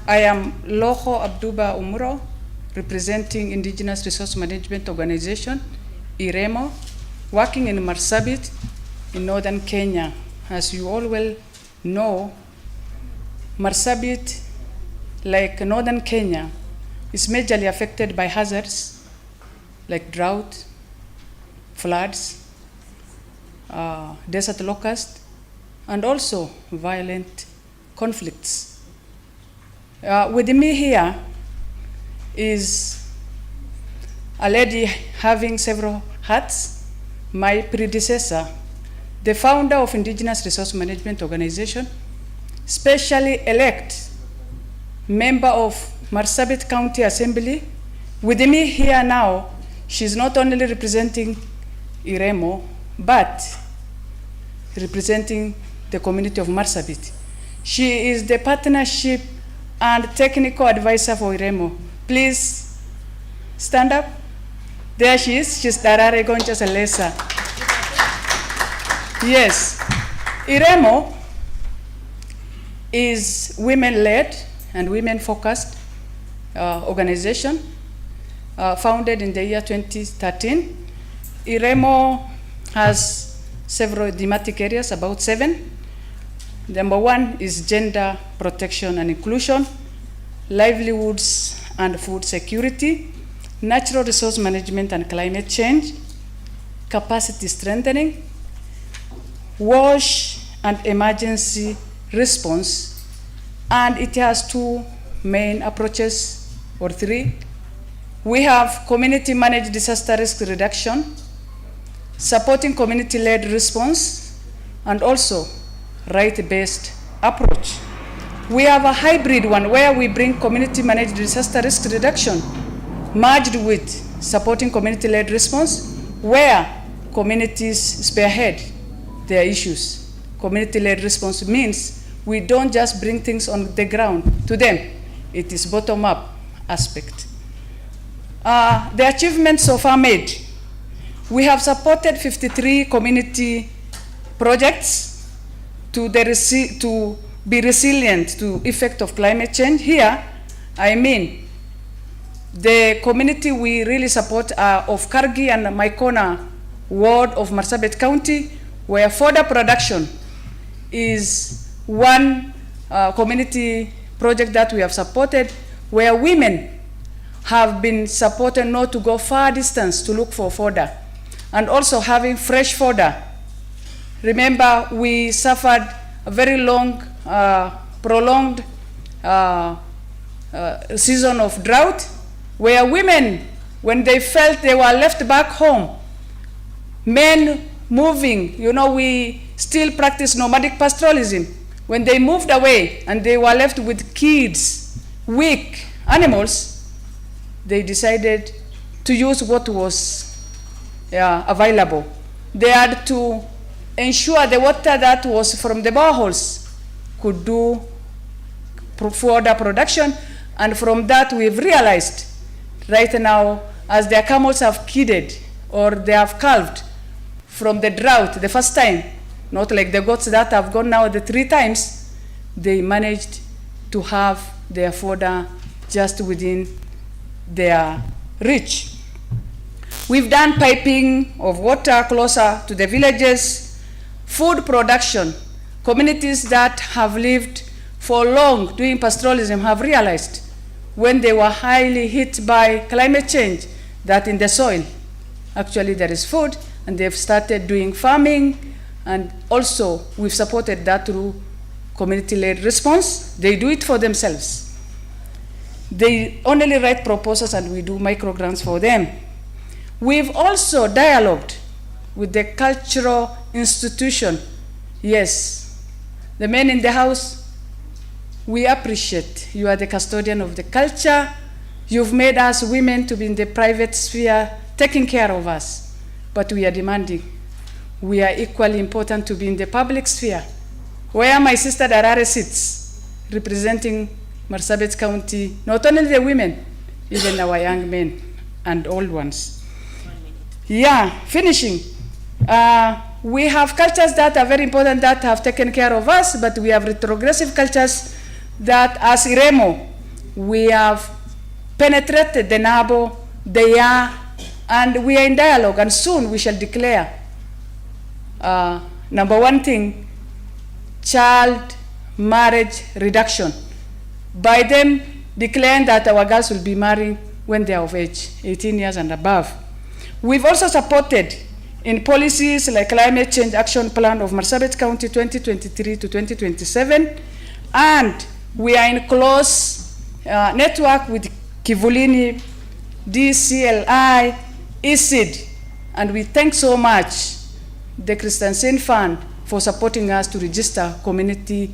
I am Loho Abduba Umuro, representing Indigenous Resource Management Organization, IREMO, working in Marsabit in northern Kenya. As you all well know, Marsabit, like northern Kenya, is majorly affected by hazards like drought, floods, desert locust, and also violent conflicts. With me here is a lady having several hats, my predecessor, the founder of Indigenous Resource Management Organization, specially elect member of Marsabit County Assembly. With me here now, she's not only representing IREMO, but representing the community of Marsabit. She is the partnership and technical advisor for IREMO. Please stand up. There she is. She's Darare Goncha Salesa. Yes. IREMO is women-led and women-focused organization founded in the year 2013. IREMO has several thematic areas, about 7. Number 1 is gender protection and inclusion, livelihoods and food security, natural resource management and climate change, capacity strengthening, WASH and emergency response, and it has 2 main approaches, or 3. We have community managed disaster risk reduction, supporting community-led response, and also right-based approach. We have a hybrid one where we bring community managed disaster risk reduction merged with supporting community-led response, where communities spearhead their issues. Community-led response means we don't just bring things on the ground to them. It is bottom-up aspect. The achievements so far made. We have supported 53 community projects to be resilient to effect of climate change. Here, I mean, the community we really support are of Kargi and Maikona ward of Marsabit County, where fodder production is one community project that we have supported, where women have been supported not to go far distance to look for fodder, and also having fresh fodder. Remember, we suffered a very long, prolonged season of drought, where women, when they felt they were left back home, men moving, you know, we still practice nomadic pastoralism. When they moved away and they were left with kids, weak animals, they decided to use what was available. They had to ensure the water that was from the boreholes could do fodder production, and from that we've realized right now, as their camels have kidded or they have calved from the drought the first time, not like the goats that have gone now the 3 times, they managed to have their fodder just within their reach. We've done piping of water closer to the villages, food production. Communities that have lived for long doing pastoralism have realized when they were highly hit by climate change that in the soil, actually there is food, and they've started doing farming, and also we've supported that through community-led response. They do it for themselves. They only write proposals and we do microgrants for them. We've also dialogued with the cultural institution. Yes, the men in the house, we appreciate you are the custodian of the culture. You've made us women to be in the private sphere, taking care of us, but we are demanding. We are equally important to be in the public sphere, where my sister Darare sits, representing Marsabit County, not only the women, even our young men and old ones. Yeah, finishing. We have cultures that are very important that have taken care of us, but we have retrogressive cultures that as IREMO, we have penetrated the Nabo, the Ya, and we are in dialogue, and soon we shall declare, number 1 thing, child marriage reduction, by them declaring that our girls will be married when they are of age, 18 years and above. We've also supported in policies like Climate Change Action Plan of Marsabit County 2023 to 2027, and we are in close network with Kivulini, DCLI, ISID, and we thank so much the Christensen Fund for supporting us to register community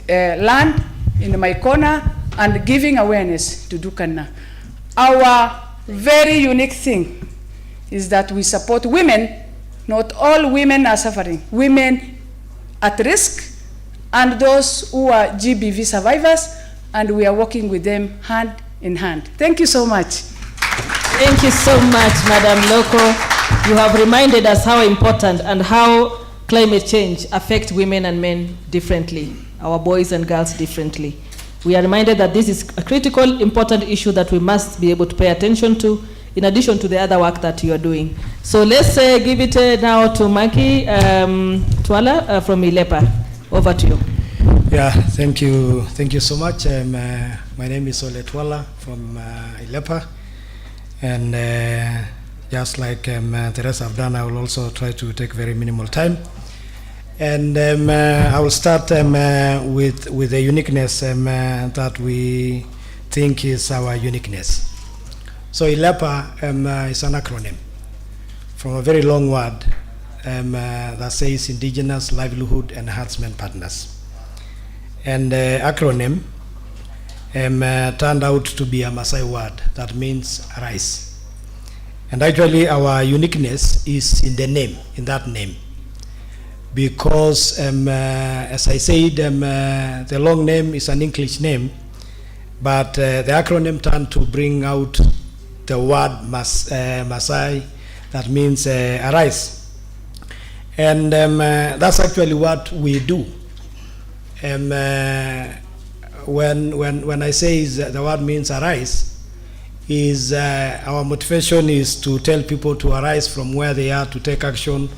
land in Maikona and giving awareness to Turkana. Our very unique thing is that we support women. Not all women are suffering. Women at risk and those who are GBV survivors and we are working with them hand in hand. Thank you so much. Thank you so much, Madam Loco. You have reminded us how important and how climate change affects women and men differently, our boys and girls differently. We are reminded that this is a critical, important issue that we must be able to pay attention to, in addition to the other work that you are doing. So let's give it now to Maki Twala from ILEPA. Over to you. Yeah, thank you so much. My name is Ole Twala from ILEPA, and just like the rest have done, I will also try to take very minimal time. And I will start with the uniqueness that we think is our uniqueness. So ILEPA is an acronym from a very long word that says Indigenous Livelihood Enhancement Partners. And the acronym turned out to be a Maasai word that means rice. And actually our uniqueness is in the name, in that name. Because as I said, the long name is an English name, but the acronym turned to bring out the word Maasai, that means arise. And that's actually what we do. When I say the word means arise, is our motivation is to tell people to arise from where they are, to take action,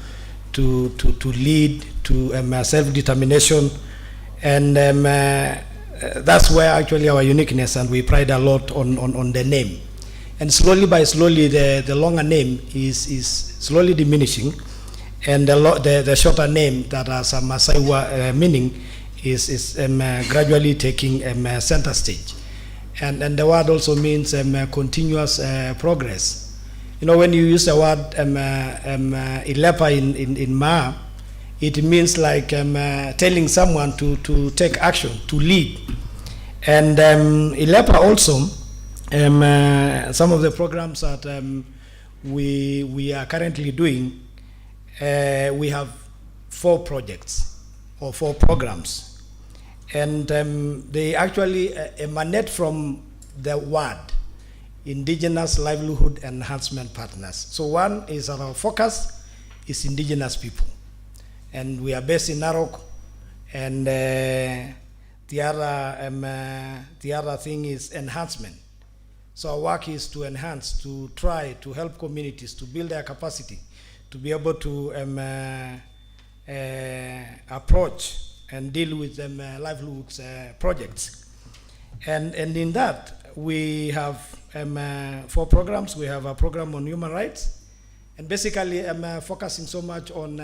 to lead, to self-determination. And that's where actually our uniqueness, and we pride a lot on the name. And slowly by slowly, the longer name is slowly diminishing, and the shorter name that has a Maasai meaning is gradually taking center stage. And the word also means continuous progress. You know, when you use the word ILEPA in Maa, it means like telling someone to take action, to lead. And ILEPA also, some of the programs that we are currently doing, we have 4 projects or 4 programs, and they actually emanate from the word Indigenous Livelihood Enhancement Partners. So one is our focus is indigenous people, and we are based in Narok, and the other thing is enhancement. So our work is to enhance, to try to help communities to build their capacity to be able to approach and deal with livelihoods projects. And in that, we have 4 programs. We have a program on human rights, and basically focusing so much on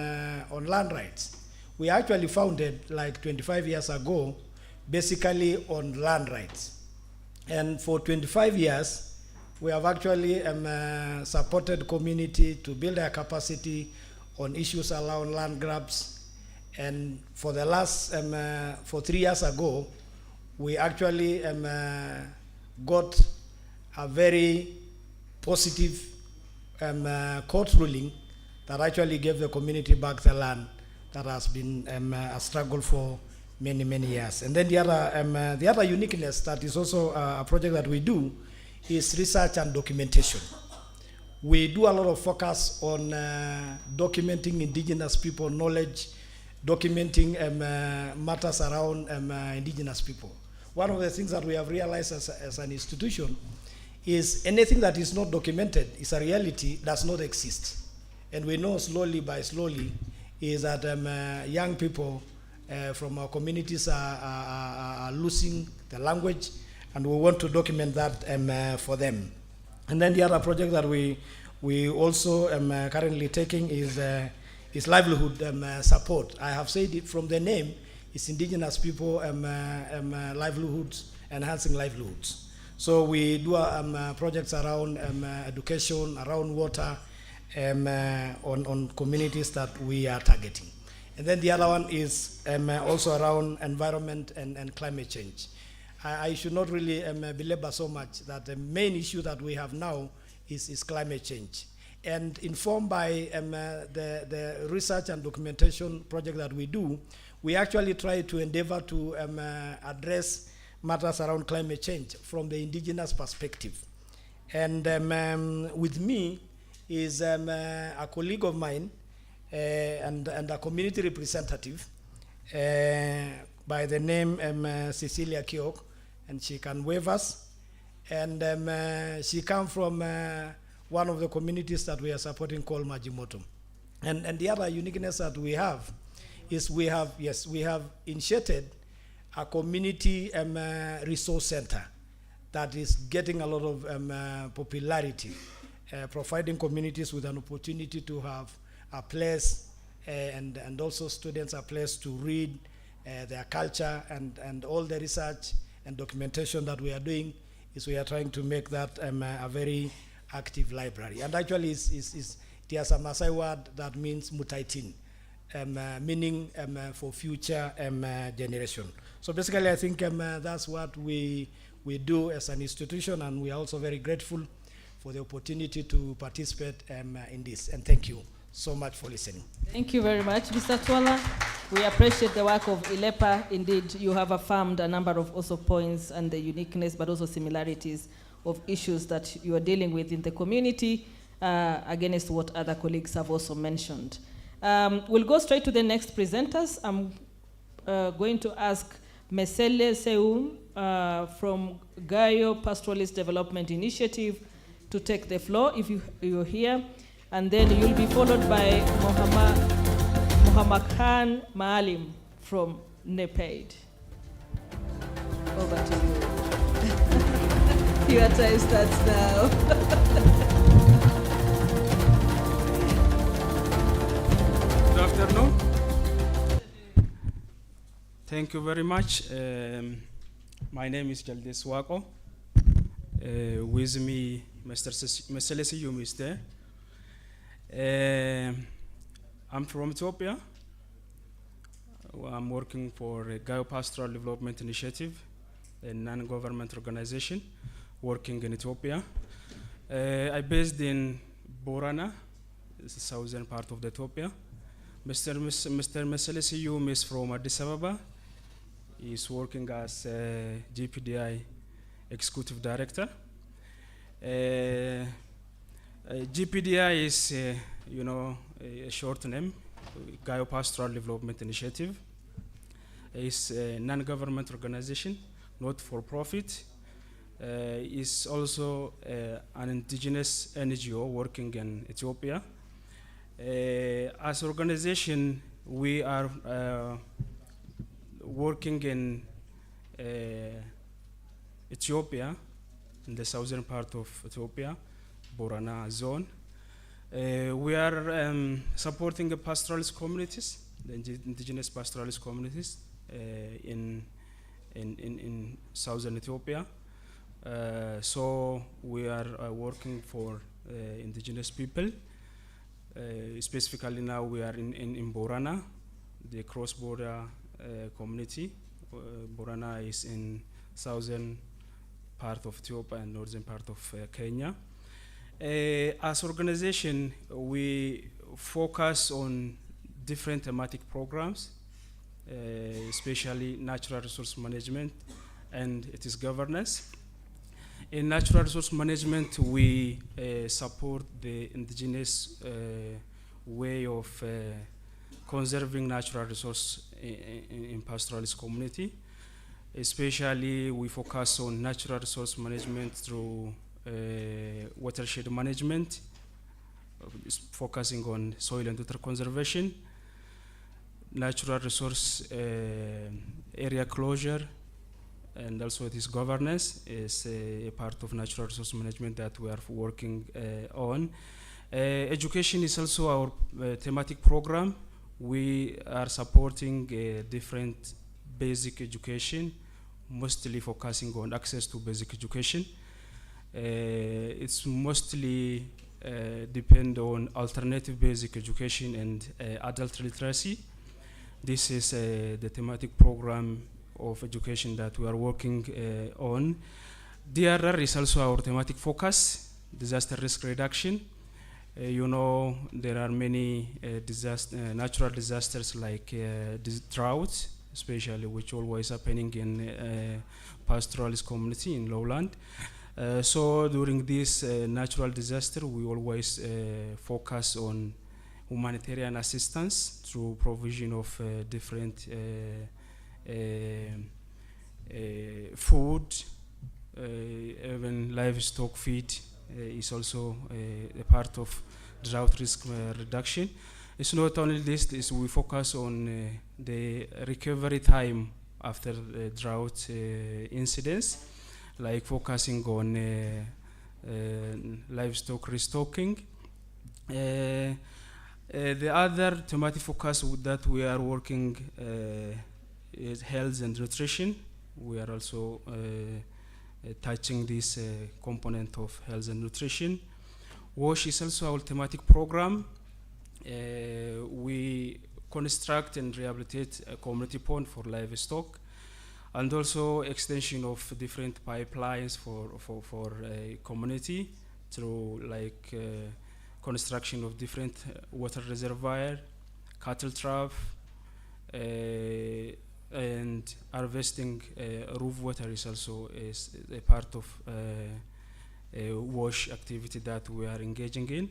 land rights. We actually founded like 25 years ago, basically on land rights. And for 25 years, we have actually supported community to build their capacity on issues around land grabs. And for the last, for 3 years ago, we actually got a very positive court ruling that actually gave the community back the land that has been a struggle for many years. And then the other uniqueness that is also a project that we do is research and documentation. We do a lot of focus on documenting indigenous people knowledge, documenting matters around indigenous people. One of the things that we have realized as an institution is anything that is not documented is a reality, does not exist. And we know slowly by slowly is that young people from our communities are losing the language, and we want to document that for them. And then the other project that we also currently taking is livelihood support. I have said it from the name, it's indigenous people livelihoods, enhancing livelihoods. So we do projects around education, around water, on communities that we are targeting. And then the other one is also around environment and climate change. I should not really belabor so much that the main issue that we have now is climate change. And informed by the research and documentation project that we do, we actually try to endeavor to address matters around climate change from the indigenous perspective. And with me is a colleague of mine and a community representative by the name Cecilia Kiok, and she can wave us. And she comes from one of the communities that we are supporting called Majimoto. And the other uniqueness that we have is we have initiated a community resource center that is getting a lot of popularity, providing communities with an opportunity to have a place and also students a place to read their culture, and all the research and documentation that we are doing is we are trying to make that a very active library. And actually it has a Maasai word that means mutaitin, meaning for future generation. So basically I think that's what we do as an institution, and we are also very grateful for the opportunity to participate in this. And thank you so much for listening. Thank you very much, Mr. Twala. We appreciate the work of ILEPA. Indeed, you have affirmed a number of also points and the uniqueness, but also similarities of issues that you are dealing with in the community, against what other colleagues have also mentioned. We'll go straight to the next presenters. I'm going to ask Mesele Seum from Gayo Pastoralist Development Initiative to take the floor if you're here. And then you'll be followed by Muhammad Khan Maalim from NEPAID. Over to you. Your time starts now. Good afternoon. Thank you very much. My name is Jaldes Wako. With me, Mr. Mesele Seum is there. I'm from Ethiopia. I'm working for a Gayo Pastoral Development Initiative, a non-government organization working in Ethiopia. I'm based in Borana, the southern part of Ethiopia. Mr. Mesele Seum is from Addis Ababa. He's working as a GPDI Executive Director. GPDI is, a short name, Gayo Pastoral Development Initiative. It's a non-government organization, not for profit. It's also an indigenous NGO working in Ethiopia. As an organization, we are working in Ethiopia, in the southern part of Ethiopia, Borana zone. We are supporting the pastoralist communities, the indigenous pastoralist communities in southern Ethiopia. So we are working for indigenous people. Specifically now we are in Borana, the cross-border community. Borana is in southern part of Ethiopia and northern part of Kenya. As organization, we focus on different thematic programs, especially natural resource management and its governance. In natural resource management, we support the indigenous way of conserving natural resource in pastoralist community. Especially, we focus on natural resource management through watershed management, focusing on soil and water conservation, natural resource area closure, and also this governance is a part of natural resource management that we are working on. Education is also our thematic program. We are supporting different basic education, mostly focusing on access to basic education. It's mostly depend on alternative basic education and adult literacy. This is the thematic program of education that we are working on. DRR is also our thematic focus, disaster risk reduction. There are many natural disasters like drought, especially which always happening in pastoralist community in lowland. So during this natural disaster, we always focus on humanitarian assistance through provision of different food, even livestock feed is also a part of drought risk reduction. It's not only this, we focus on the recovery time after drought incidents, like focusing on livestock restocking. The other thematic focus that we are working is health and nutrition. We are also touching this component of health and nutrition. WASH is also our thematic program. We construct and rehabilitate a community pond for livestock, and also extension of different pipelines for a community through like construction of different water reservoir, cattle trough, and harvesting roof water is also a part of a WASH activity that we are engaging in.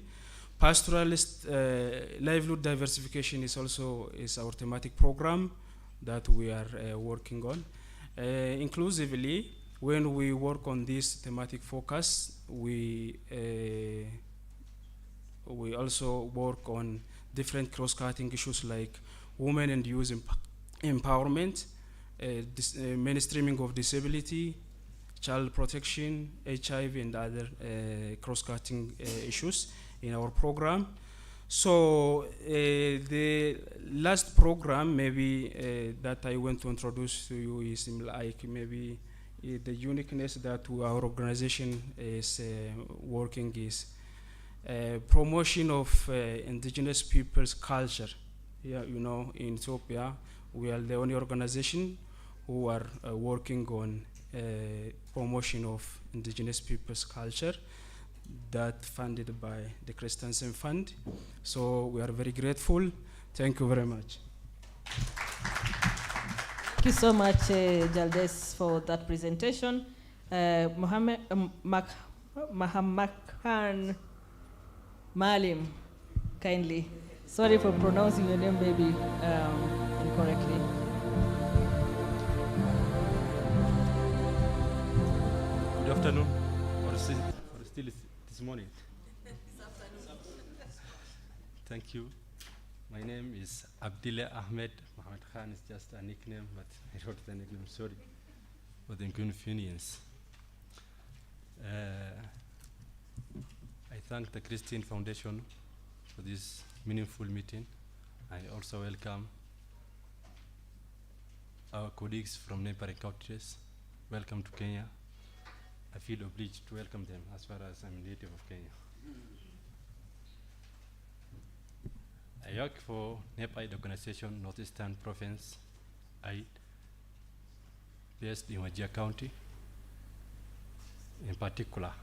Pastoralist livelihood diversification is also our thematic program that we are working on. Inclusively, when we work on this thematic focus, we also work on different cross-cutting issues like women and youth empowerment, mainstreaming of disability, child protection, HIV, and other cross-cutting issues in our program. So the last program maybe that I want to introduce to you is like maybe the uniqueness that our organization is working is promotion of indigenous people's culture. Yeah, you know, in Ethiopia, we are the only organization who are working on promotion of indigenous people's culture, that funded by the Christensen Fund. So we are very grateful. Thank you very much. Thank you so much, Jaldes, for that presentation. Mohammed Mahamakhan Malim, kindly. Sorry for pronouncing your name maybe incorrectly. Good afternoon, or still this morning. Thank you. My name is Abdullah Ahmed. Mohammed Khan is just a nickname, but I wrote the nickname, sorry for the inconvenience. I thank the Christian Foundation for this meaningful meeting. I also welcome our colleagues from neighboring countries. Welcome to Kenya. I feel obliged to welcome them as far as I'm native of Kenya. I work for NEP-AID organization, Northeastern Province, AID, based in Wajir County. In particular,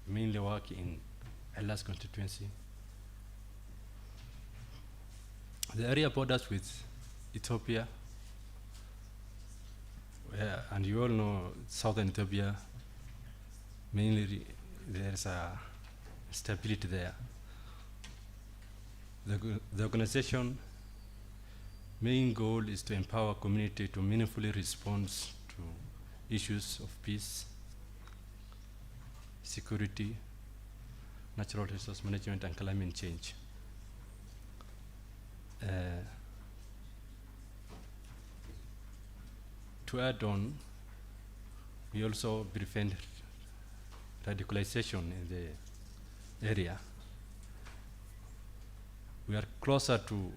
mainly work in Elas constituency. The area borders with Ethiopia, and you all know southern Ethiopia, mainly there's a stability there. The organization main goal is to empower community to meaningfully respond to issues of peace, security, natural resource management, and climate change. To add on, we also prevent radicalization in the area. We are closer to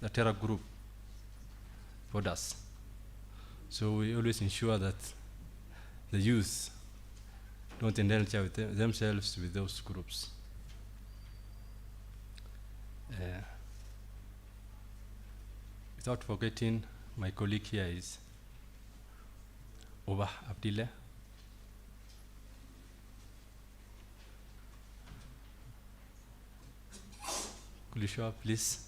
the terror group borders. So we always ensure that the youth don't endanger with themselves with those groups. Without forgetting, my colleague here is Obah Abdillah. Could you show up, please?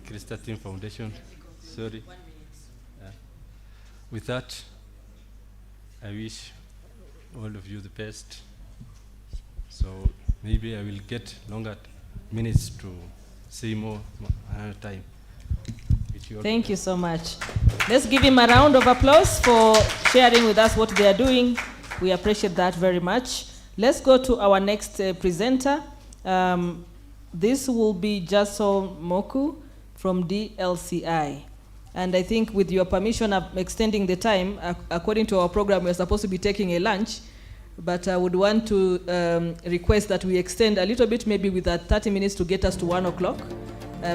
Christensen Foundation. Sorry. With that, I wish all of you the best. So maybe I will get longer minutes to say more another time. Thank you so much. Let's give him a round of applause for sharing with us what they are doing. We appreciate that very much. Let's go to our next presenter. This will be Jaso Moku from DLCI. And I think with your permission, I'm extending the time. According to our program, we're supposed to be taking a lunch. But I would want to request that we extend a little bit, maybe with 30 minutes to get us to 1 o'clock.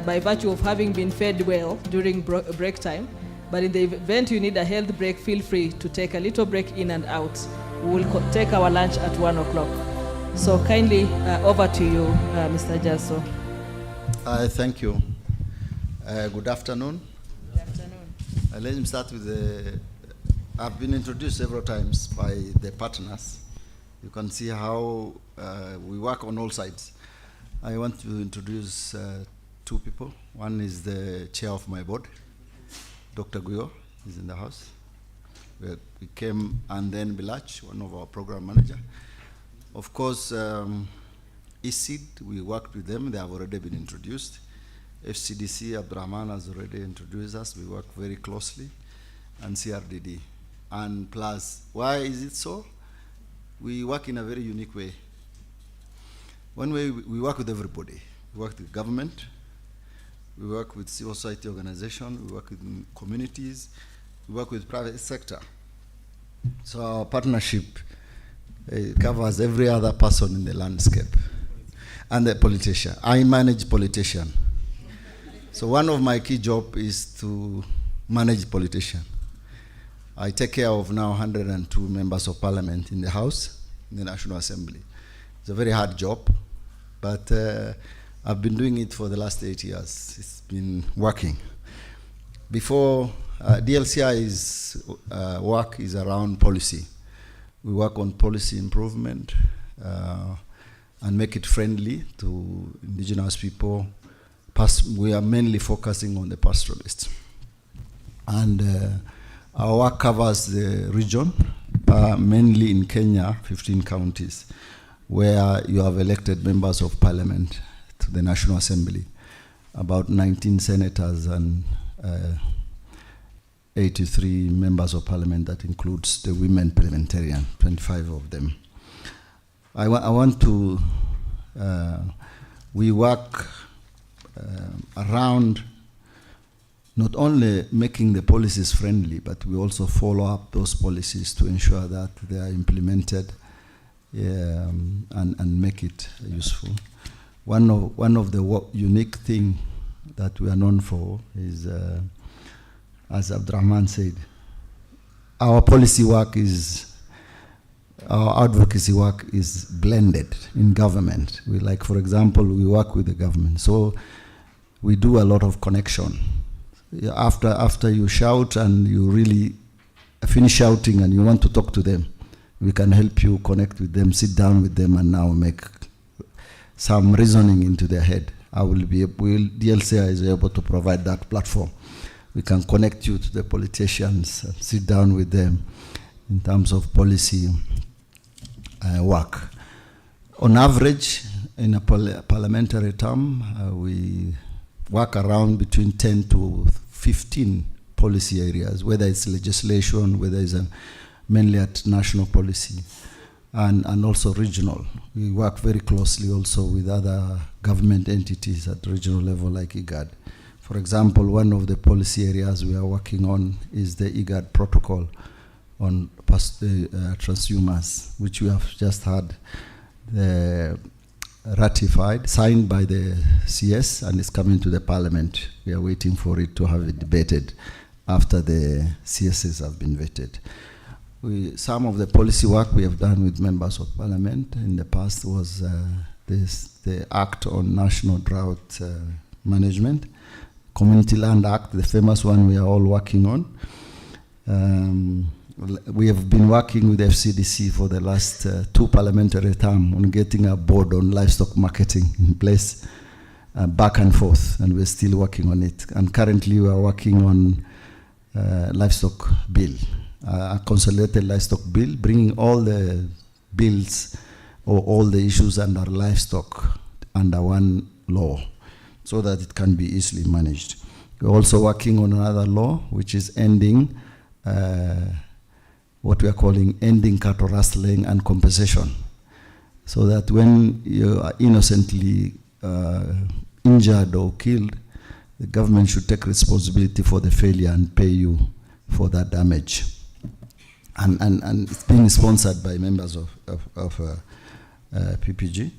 By virtue of having been fed well during break time. But in the event you need a health break, feel free to take a little break in and out. We will take our lunch at 1 o'clock. So kindly over to you, Mr. Jaso. Thank you. Good afternoon. Good afternoon. Let me start with I've been introduced several times by the partners. You can see how we work on all sides. I want to introduce two people. One is the chair of my board, Dr. Guyo, is in the house. We came, and then Bilach, one of our program manager. Of course, ESID, we worked with them. They have already been introduced. FCDC, Abdurrahman has already introduced us. We work very closely. And CRDD. And plus, why is it so? We work in a very unique way. One way, we work with everybody. We work with government. We work with civil society organizations, we work with communities, we work with private sector. So our partnership covers every other person in the landscape. And the politician. I manage politician. So one of my key jobs is to manage politician. I take care of now 102 members of parliament in the House, in the National Assembly. It's a very hard job, but I've been doing it for the last 8 years. It's been working. Before, DLCI's work is around policy. We work on policy improvement and make it friendly to indigenous people. We are mainly focusing on the pastoralists. And our work covers the region, mainly in Kenya, 15 counties, where you have elected members of parliament to the National Assembly, about 19 senators and 83 members of parliament. That includes the women parliamentarian, 25 of them. I want to, we work around not only making the policies friendly, but we also follow up those policies to ensure that they are implemented and make it useful. One of the unique thing that we are known for is, as Abdurrahman said, our policy work is, our advocacy work is blended in government. We, like, for example, we work with the government. So we do a lot of connection. After you shout and you really finish shouting and you want to talk to them, we can help you connect with them, sit down with them, and now make some reasoning into their head. DLCI is able to provide that platform. We can connect you to the politicians, sit down with them in terms of policy work. On average, in a parliamentary term, we work around between 10 to 15 policy areas, whether it's legislation, whether it's mainly at national policy, and also regional. We work very closely also with other government entities at regional level, like IGAD. For example, one of the policy areas we are working on is the IGAD protocol on transhumans, which we have just had ratified, signed by the CS, and it's coming to the parliament. We are waiting for it to have it debated after the CSs have been vetted. Some of the policy work we have done with members of parliament in the past was the Act on National Drought Management, Community Land Act, the famous one we are all working on. We have been working with FCDC for the last 2 parliamentary terms on getting a board on livestock marketing in place. back and forth, and we're still working on it. And currently we are working on livestock bill, a consolidated livestock bill, bringing all the bills or all the issues under livestock under one law so that it can be easily managed. We're also working on another law which is ending what we are calling ending cattle rustling and compensation, so that when you are innocently injured or killed, the government should take responsibility for the failure and pay you for that damage. And it's being sponsored by members of PPG.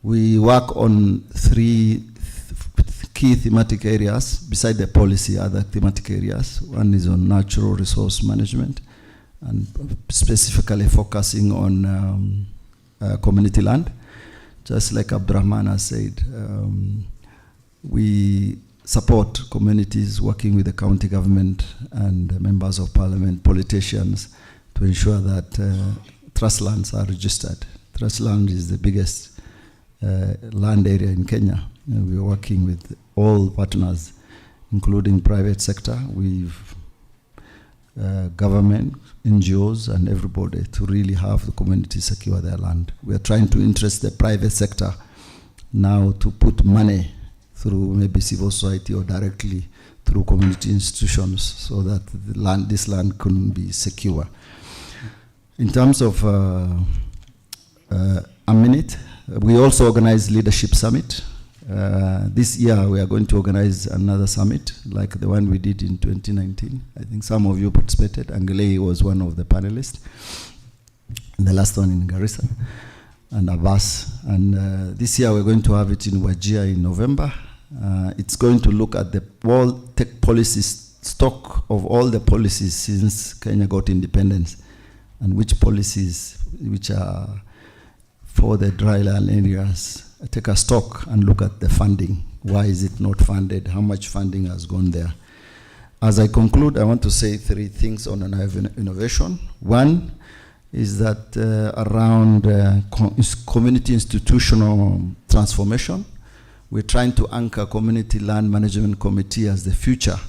We work on 3 key thematic areas beside the policy, other thematic areas. One is on natural resource management, and specifically focusing on community land. Just like Abdurrahman has said, we support communities working with the county government and members of parliament, politicians, to ensure that trust lands are registered. Trust land is the biggest land area in Kenya. And we're working with all partners, including private sector, with government, NGOs, and everybody to really have the community secure their land. We are trying to interest the private sector now to put money through maybe civil society or directly through community institutions so that the land, this land can be secure. In terms of a minute, we also organize Leadership Summit. This year we are going to organize another summit like the one we did in 2019. I think some of you participated. Angelei was one of the panelists. And the last one in Garissa and Abbas. And this year we're going to have it in Wajir in November. It's going to look at the world tech policies, stock of all the policies since Kenya got independence, and which policies which are for the dryland areas. Take a stock and look at the funding. Why is it not funded? How much funding has gone there? As I conclude, I want to say 3 things on innovation. One is that around community institutional transformation, we're trying to anchor community land management committee as the future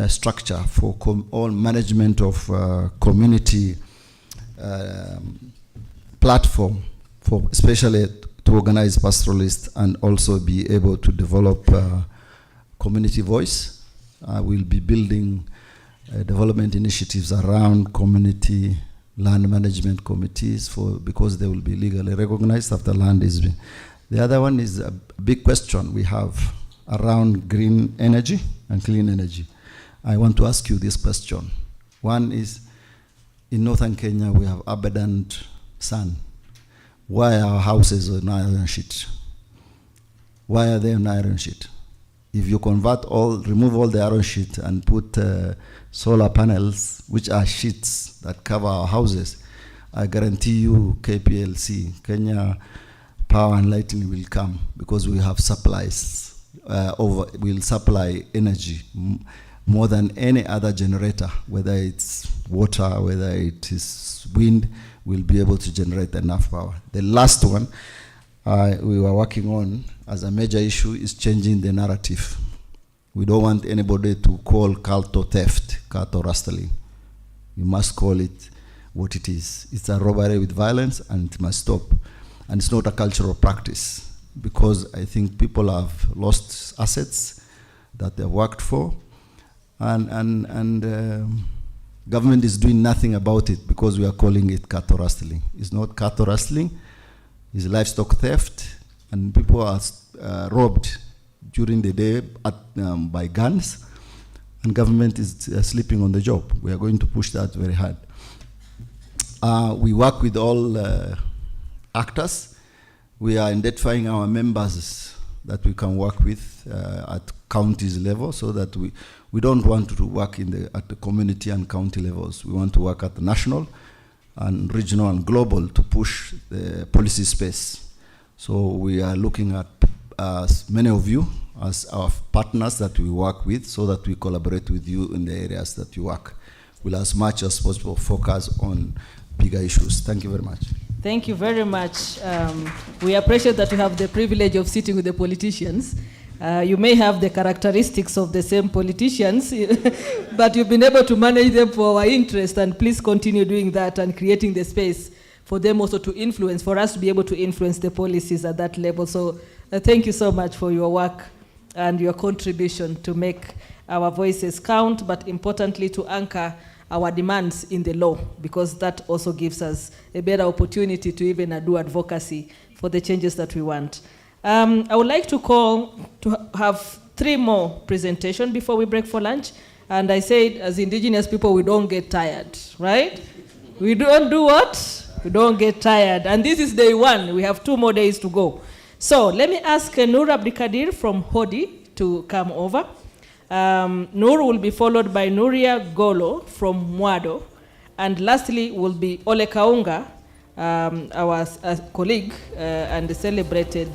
structure for all management of community platform, for especially to organize pastoralists and also be able to develop community voice. We'll be building development initiatives around community land management committees because they will be legally recognized after land is being. The other one is a big question we have around green energy and clean energy. I want to ask you this question. One is, in northern Kenya we have abundant sun. Why are our houses on iron sheet? Why are they on iron sheet? If you remove all the iron sheet and put solar panels, which are sheets that cover our houses, I guarantee you KPLC, Kenya Power and Lighting will come, because we have supplies, we'll supply energy more than any other generator, whether it's water, whether it is wind, we'll be able to generate enough power. The last one we were working on as a major issue is changing the narrative. We don't want anybody to call cattle theft, cattle rustling. You must call it what it is. It's a robbery with violence, and it must stop. And it's not a cultural practice, because I think people have lost assets that they've worked for, and government is doing nothing about it because we are calling it cattle rustling. It's not cattle rustling, it's livestock theft, and people are robbed during the day by guns, and government is sleeping on the job. We are going to push that very hard. We work with all actors. We are identifying our members that we can work with at counties level, so that we don't want to work at the community and county levels. We want to work at the national and regional and global to push the policy space. So we are looking at many of you as our partners that we work with, so that we collaborate with you in the areas that you work. We'll as much as possible focus on bigger issues. Thank you very much. Thank you very much. We appreciate that you have the privilege of sitting with the politicians. You may have the characteristics of the same politicians, but you've been able to manage them for our interest, and please continue doing that and creating the space for them also to influence, for us to be able to influence the policies at that level. So thank you so much for your work and your contribution to make our voices count, but importantly to anchor our demands in the law, because that also gives us a better opportunity to even do advocacy for the changes that we want. I would like to call to have 3 more presentations before we break for lunch. And I said, as indigenous people, we don't get tired, right? We don't do what? We don't get tired. And this is day 1. We have 2 more days to go. So let me ask Noor Abdikadir from HODI to come over. Noor will be followed by Nuria Golo from Muwadu, and lastly will be Ole Kaunga, our colleague and the celebrated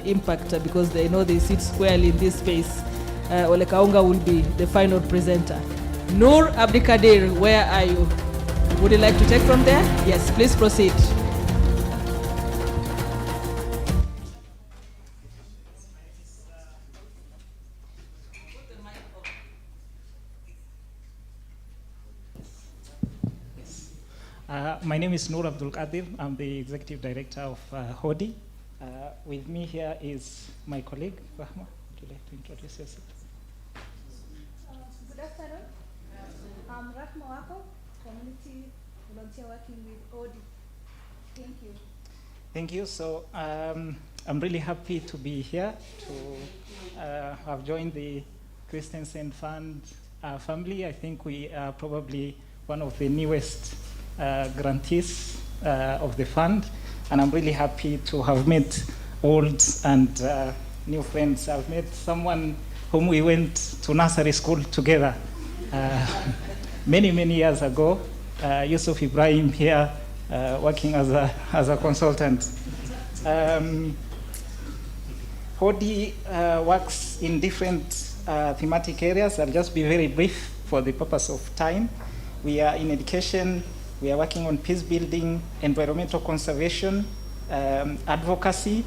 impactor, because they know they sit squarely in this space. Ole Kaunga will be the final presenter. Noor Abdikadir, where are you? Would you like to take from there? Yes, please proceed. My name is Noor Abdul Qadir. I'm the Executive Director of HODI. With me here is my colleague, Rahma. Would you like to introduce yourself? Good afternoon. I'm Rahma Wako, Community Volunteer working with HODI. Thank you. Thank you. So I'm really happy to be here, to have joined the Christensen Fund family. I think we are probably one of the newest grantees of the fund, and I'm really happy to have met old and new friends. I've met someone whom we went to nursery school together many years ago, Yusuf Ibrahim here, working as a consultant. HODI works in different thematic areas. I'll just be very brief for the purpose of time. We are in education. We are working on peace building, environmental conservation, advocacy,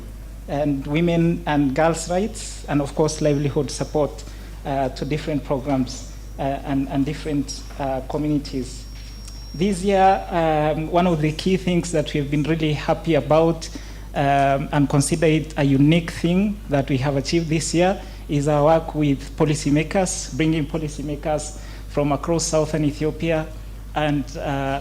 and women and girls' rights, and of course livelihood support to different programs and different communities. This year, one of the key things that we've been really happy about and consider it a unique thing that we have achieved this year is our work with policymakers, bringing policymakers from across southern Ethiopia and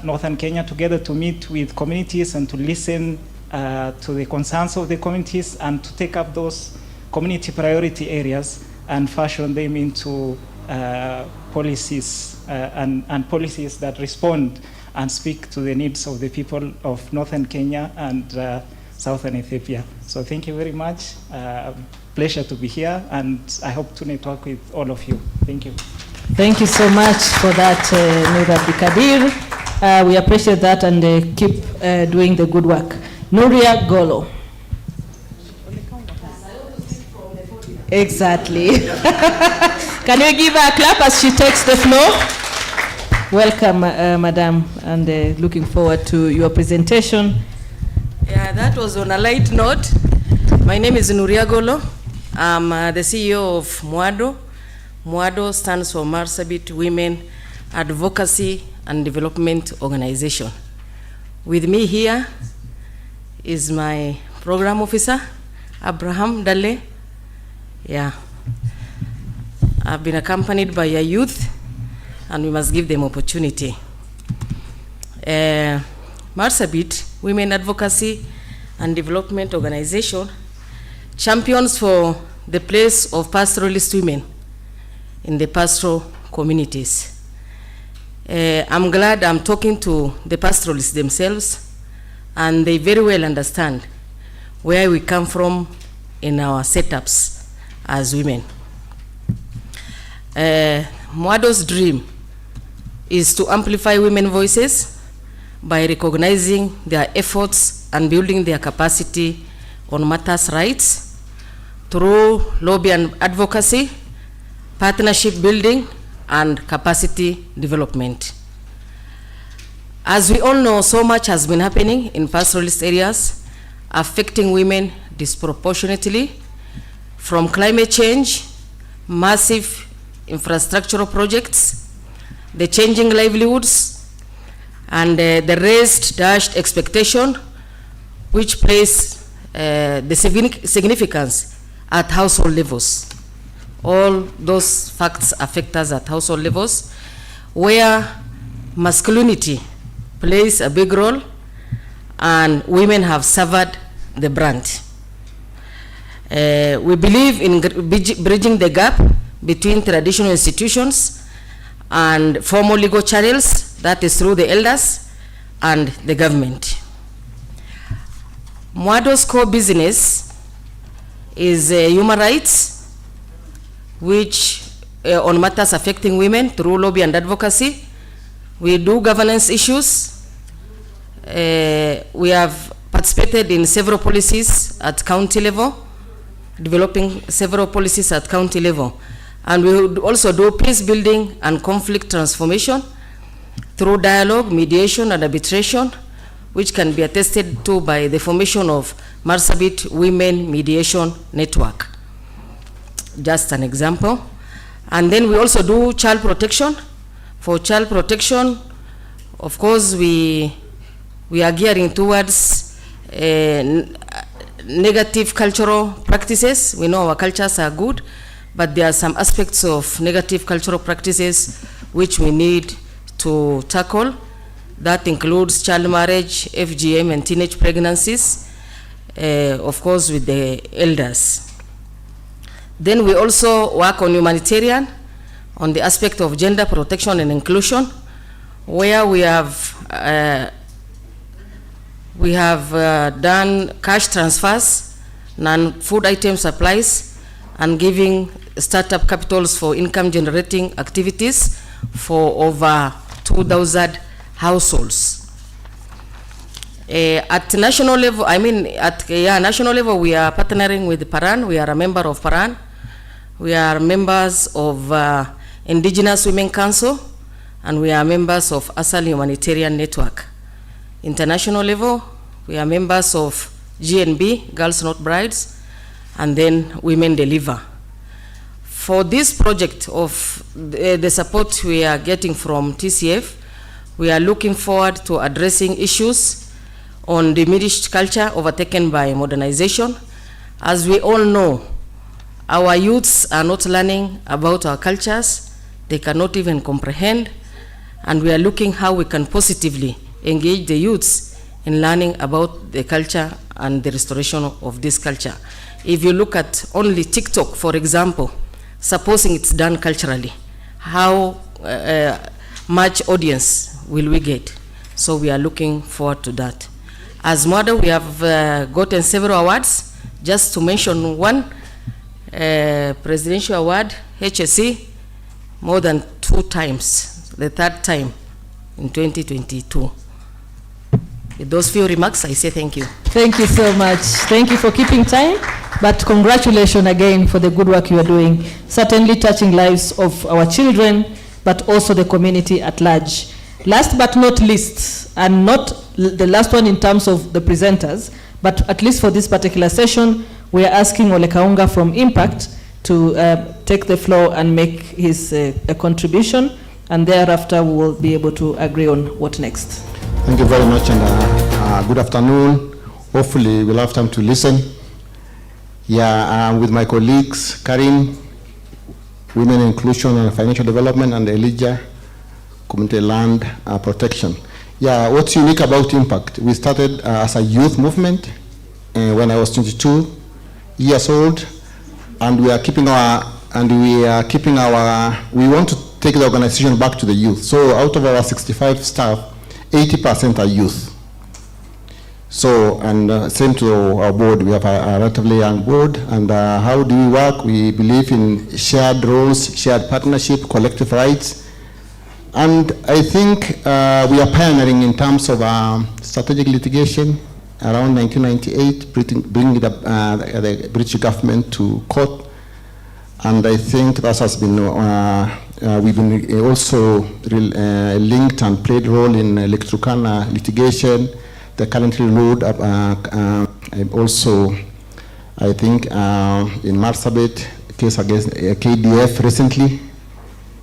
northern Kenya together to meet with communities and to listen to the concerns of the communities and to take up those community priority areas and fashion them into policies and policies that respond and speak to the needs of the people of northern Kenya and southern Ethiopia. So thank you very much. Pleasure to be here, and I hope to network with all of you. Thank you. Thank you so much for that, Noor Abdikadir. We appreciate that, and keep doing the good work. Nuria Golo. Exactly. Can you give her a clap as she takes the floor? Welcome, Madam, and looking forward to your presentation. Yeah, that was on a light note. My name is Nuria Golo. I'm the CEO of Muwadu. Muwadu stands for Marsabit Women Advocacy and Development Organization. With me here is my program officer, Abraham Dale. Yeah. I've been accompanied by a youth, and we must give them opportunity. Marsabit Women Advocacy and Development Organization champions for the place of pastoralist women in the pastoral communities. I'm glad I'm talking to the pastoralists themselves, and they very well understand where we come from in our setups as women. Muwadu's dream is to amplify women voices by recognizing their efforts and building their capacity on matters rights through lobby and advocacy, partnership building, and capacity development. As we all know, so much has been happening in pastoralist areas, affecting women disproportionately, from climate change, massive infrastructural projects, the changing livelihoods, and the raised dashed expectation, which place the significance at household levels. All those facts affect us at household levels, where masculinity plays a big role and women have suffered the brunt. We believe in bridging the gap between traditional institutions and formal legal channels, that is through the elders and the government. Muwadu's core business is human rights, which on matters affecting women through lobby and advocacy. We do governance issues. We have participated in several policies at county level, developing several policies at county level. And we would also do peace building and conflict transformation through dialogue, mediation, and arbitration, which can be attested to by the formation of Marsabit Women Mediation Network. Just an example. And then we also do child protection. For child protection, of course, we are gearing towards negative cultural practices. We know our cultures are good, but there are some aspects of negative cultural practices which we need to tackle. That includes child marriage, FGM, and teenage pregnancies, of course, with the elders. Then we also work on humanitarian, on the aspect of gender protection and inclusion, where we have done cash transfers, non-food item supplies, and giving startup capitals for income generating activities for over 2,000 households. At national level, national level, we are partnering with Paran. We are a member of Paran. We are members of Indigenous Women Council, and we are members of ASAL Humanitarian Network. International level, we are members of GNB, Girls Not Brides, and then Women Deliver. For this project of the support we are getting from TCF, we are looking forward to addressing issues on diminished culture overtaken by modernization. As we all know, our youths are not learning about our cultures. They cannot even comprehend, and we are looking how we can positively engage the youths in learning about the culture and the restoration of this culture. If you look at only TikTok, for example, supposing it's done culturally, how much audience will we get? So we are looking forward to that. As Muwadu, we have gotten several awards. Just to mention one, presidential award, HSC, more than 2 times, the 3rd time in 2022. With those few remarks, I say thank you. Thank you so much. Thank you for keeping time, but congratulations again for the good work you are doing, certainly touching lives of our children, but also the community at large. Last but not least, and not the last one in terms of the presenters, but at least for this particular session, we are asking Ole Kaunga from Impact to take the floor and make his a contribution, and thereafter we will be able to agree on what next. Thank you very much, and good afternoon. Hopefully we'll have time to listen. With my colleagues, Karim, Women Inclusion and Financial Development, and Elijah, Community Land Protection. What's unique about Impact? We started as a youth movement when I was 22 years old, and we want to take the organization back to the youth. So out of our 65 staff, 80% are youth. So, and same to our board, we have a relatively young board. And how do we work? We believe in shared roles, shared partnership, collective rights. And I think we are pioneering in terms of strategic litigation around 1998, bringing the British government to court. And I think that has been we've been also linked and played a role in Turkana litigation. The currently load also, I think, in Marsabit, case against KDF recently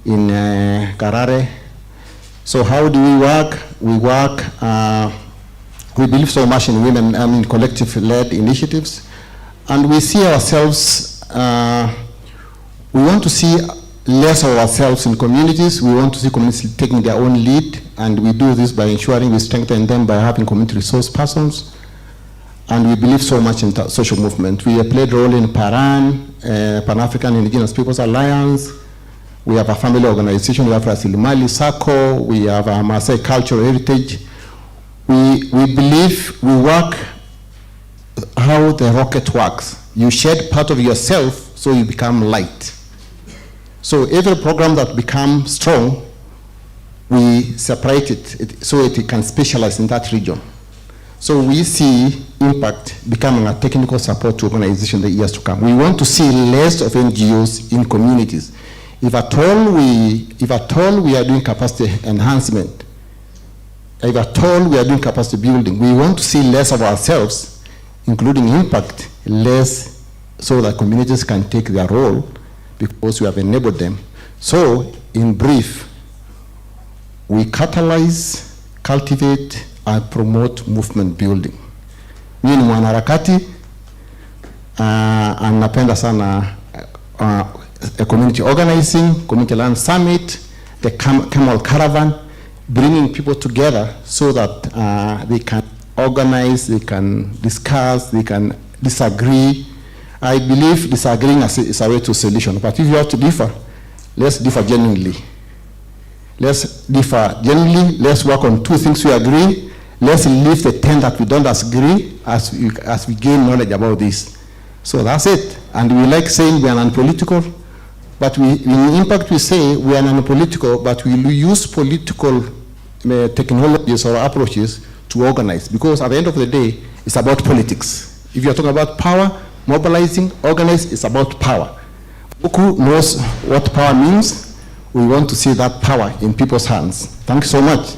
in Karare. So how do we work? We work, we believe so much in women, collective-led initiatives, and we see ourselves, we want to see less of ourselves in communities. We want to see communities taking their own lead, and we do this by ensuring we strengthen them by having community resource persons. And we believe so much in social movement. We have played a role in Paran, Pan-African Indigenous Peoples Alliance. We have a family organization. We have Rasilimali Sacco. We have a Maasai Cultural Heritage. We believe we work how the rocket works. You shed part of yourself so you become light. So every program that becomes strong, we separate it so it can specialize in that region. So we see impact becoming a technical support to organizations in the years to come. We want to see less of NGOs in communities. If at all we are doing capacity enhancement, if at all we are doing capacity building, we want to see less of ourselves, including impact, less so that communities can take their role because we have enabled them. So, in brief, we catalyze, cultivate, and promote movement building. Mimi ni mwanaharakati, napenda sana community organizing, community land summit, the Camel Caravan, bringing people together so that they can organize, they can discuss, they can disagree. I believe disagreeing is a way to solution. But if you have to differ, let's differ genuinely. Let's differ genuinely. Let's work on two things we agree. Let's leave the 10 that we don't agree as we gain knowledge about this. So that's it. And we like saying we are non-political, but in impact we say we are non-political, but we use political technologies or approaches to organize, because at the end of the day, it's about politics. If you're talking about power, mobilizing, organize, it's about power. Who knows what power means? We want to see that power in people's hands. Thank you so much.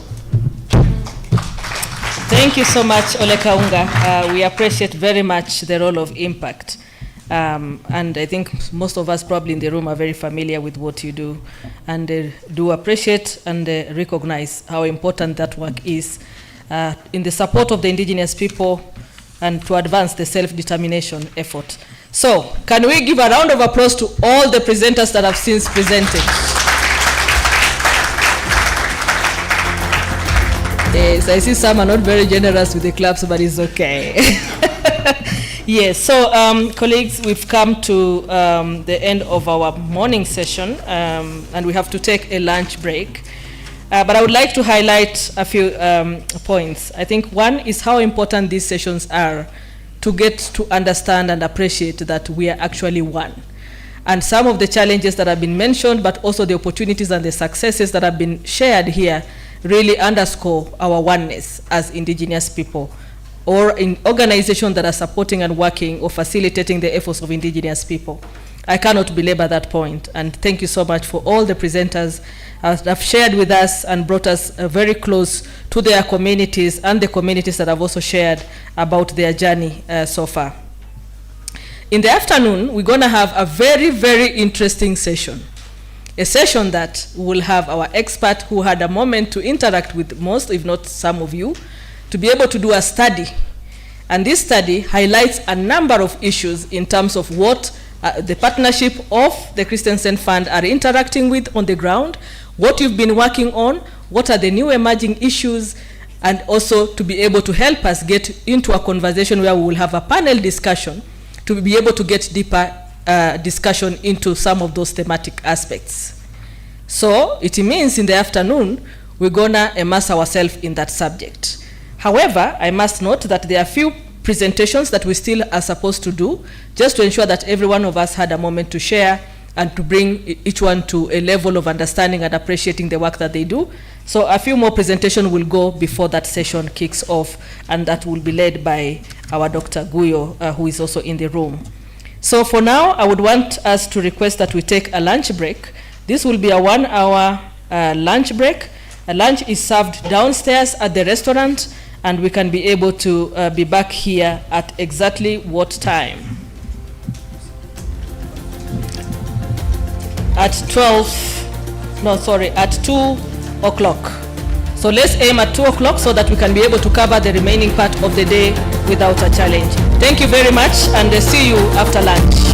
Thank you so much, Ole Kaunga. We appreciate very much the role of impact. And I think most of us probably in the room are very familiar with what you do, and do appreciate and recognize how important that work is in the support of the indigenous people and to advance the self-determination effort. So, can we give a round of applause to all the presenters that have since presented? Yes, I see some are not very generous with the claps, but it's okay. Yes, so colleagues, we've come to the end of our morning session, and we have to take a lunch break. But I would like to highlight a few points. I think one is how important these sessions are to get to understand and appreciate that we are actually one. And some of the challenges that have been mentioned, but also the opportunities and the successes that have been shared here really underscore our oneness as indigenous people, or in organizations that are supporting and working or facilitating the efforts of indigenous people. I cannot belabor that point, and thank you so much for all the presenters that have shared with us and brought us very close to their communities, and the communities that have also shared about their journey so far. In the afternoon, we're going to have a very, very interesting session. A session that will have our expert who had a moment to interact with most, if not some of you, to be able to do a study. And this study highlights a number of issues in terms of what the partnership of the Christensen Fund are interacting with on the ground, what you've been working on, what are the new emerging issues, and also to be able to help us get into a conversation where we will have a panel discussion to be able to get deeper discussion into some of those thematic aspects. So it means in the afternoon, we're gonna immerse ourselves in that subject. However, I must note that there are a few presentations that we still are supposed to do, just to ensure that every one of us had a moment to share and to bring each one to a level of understanding and appreciating the work that they do. So a few more presentations will go before that session kicks off, and that will be led by our Dr. Guyo, who is also in the room. So for now, I would want us to request that we take a lunch break, This will be a 1 hour lunch break. Lunch is served downstairs at the restaurant, and we can be able to be back here at exactly what time? At 2 o'clock. So let's aim at 2 o'clock so that we can be able to cover the remaining part of the day without a challenge. Thank you very much, and see you after lunch.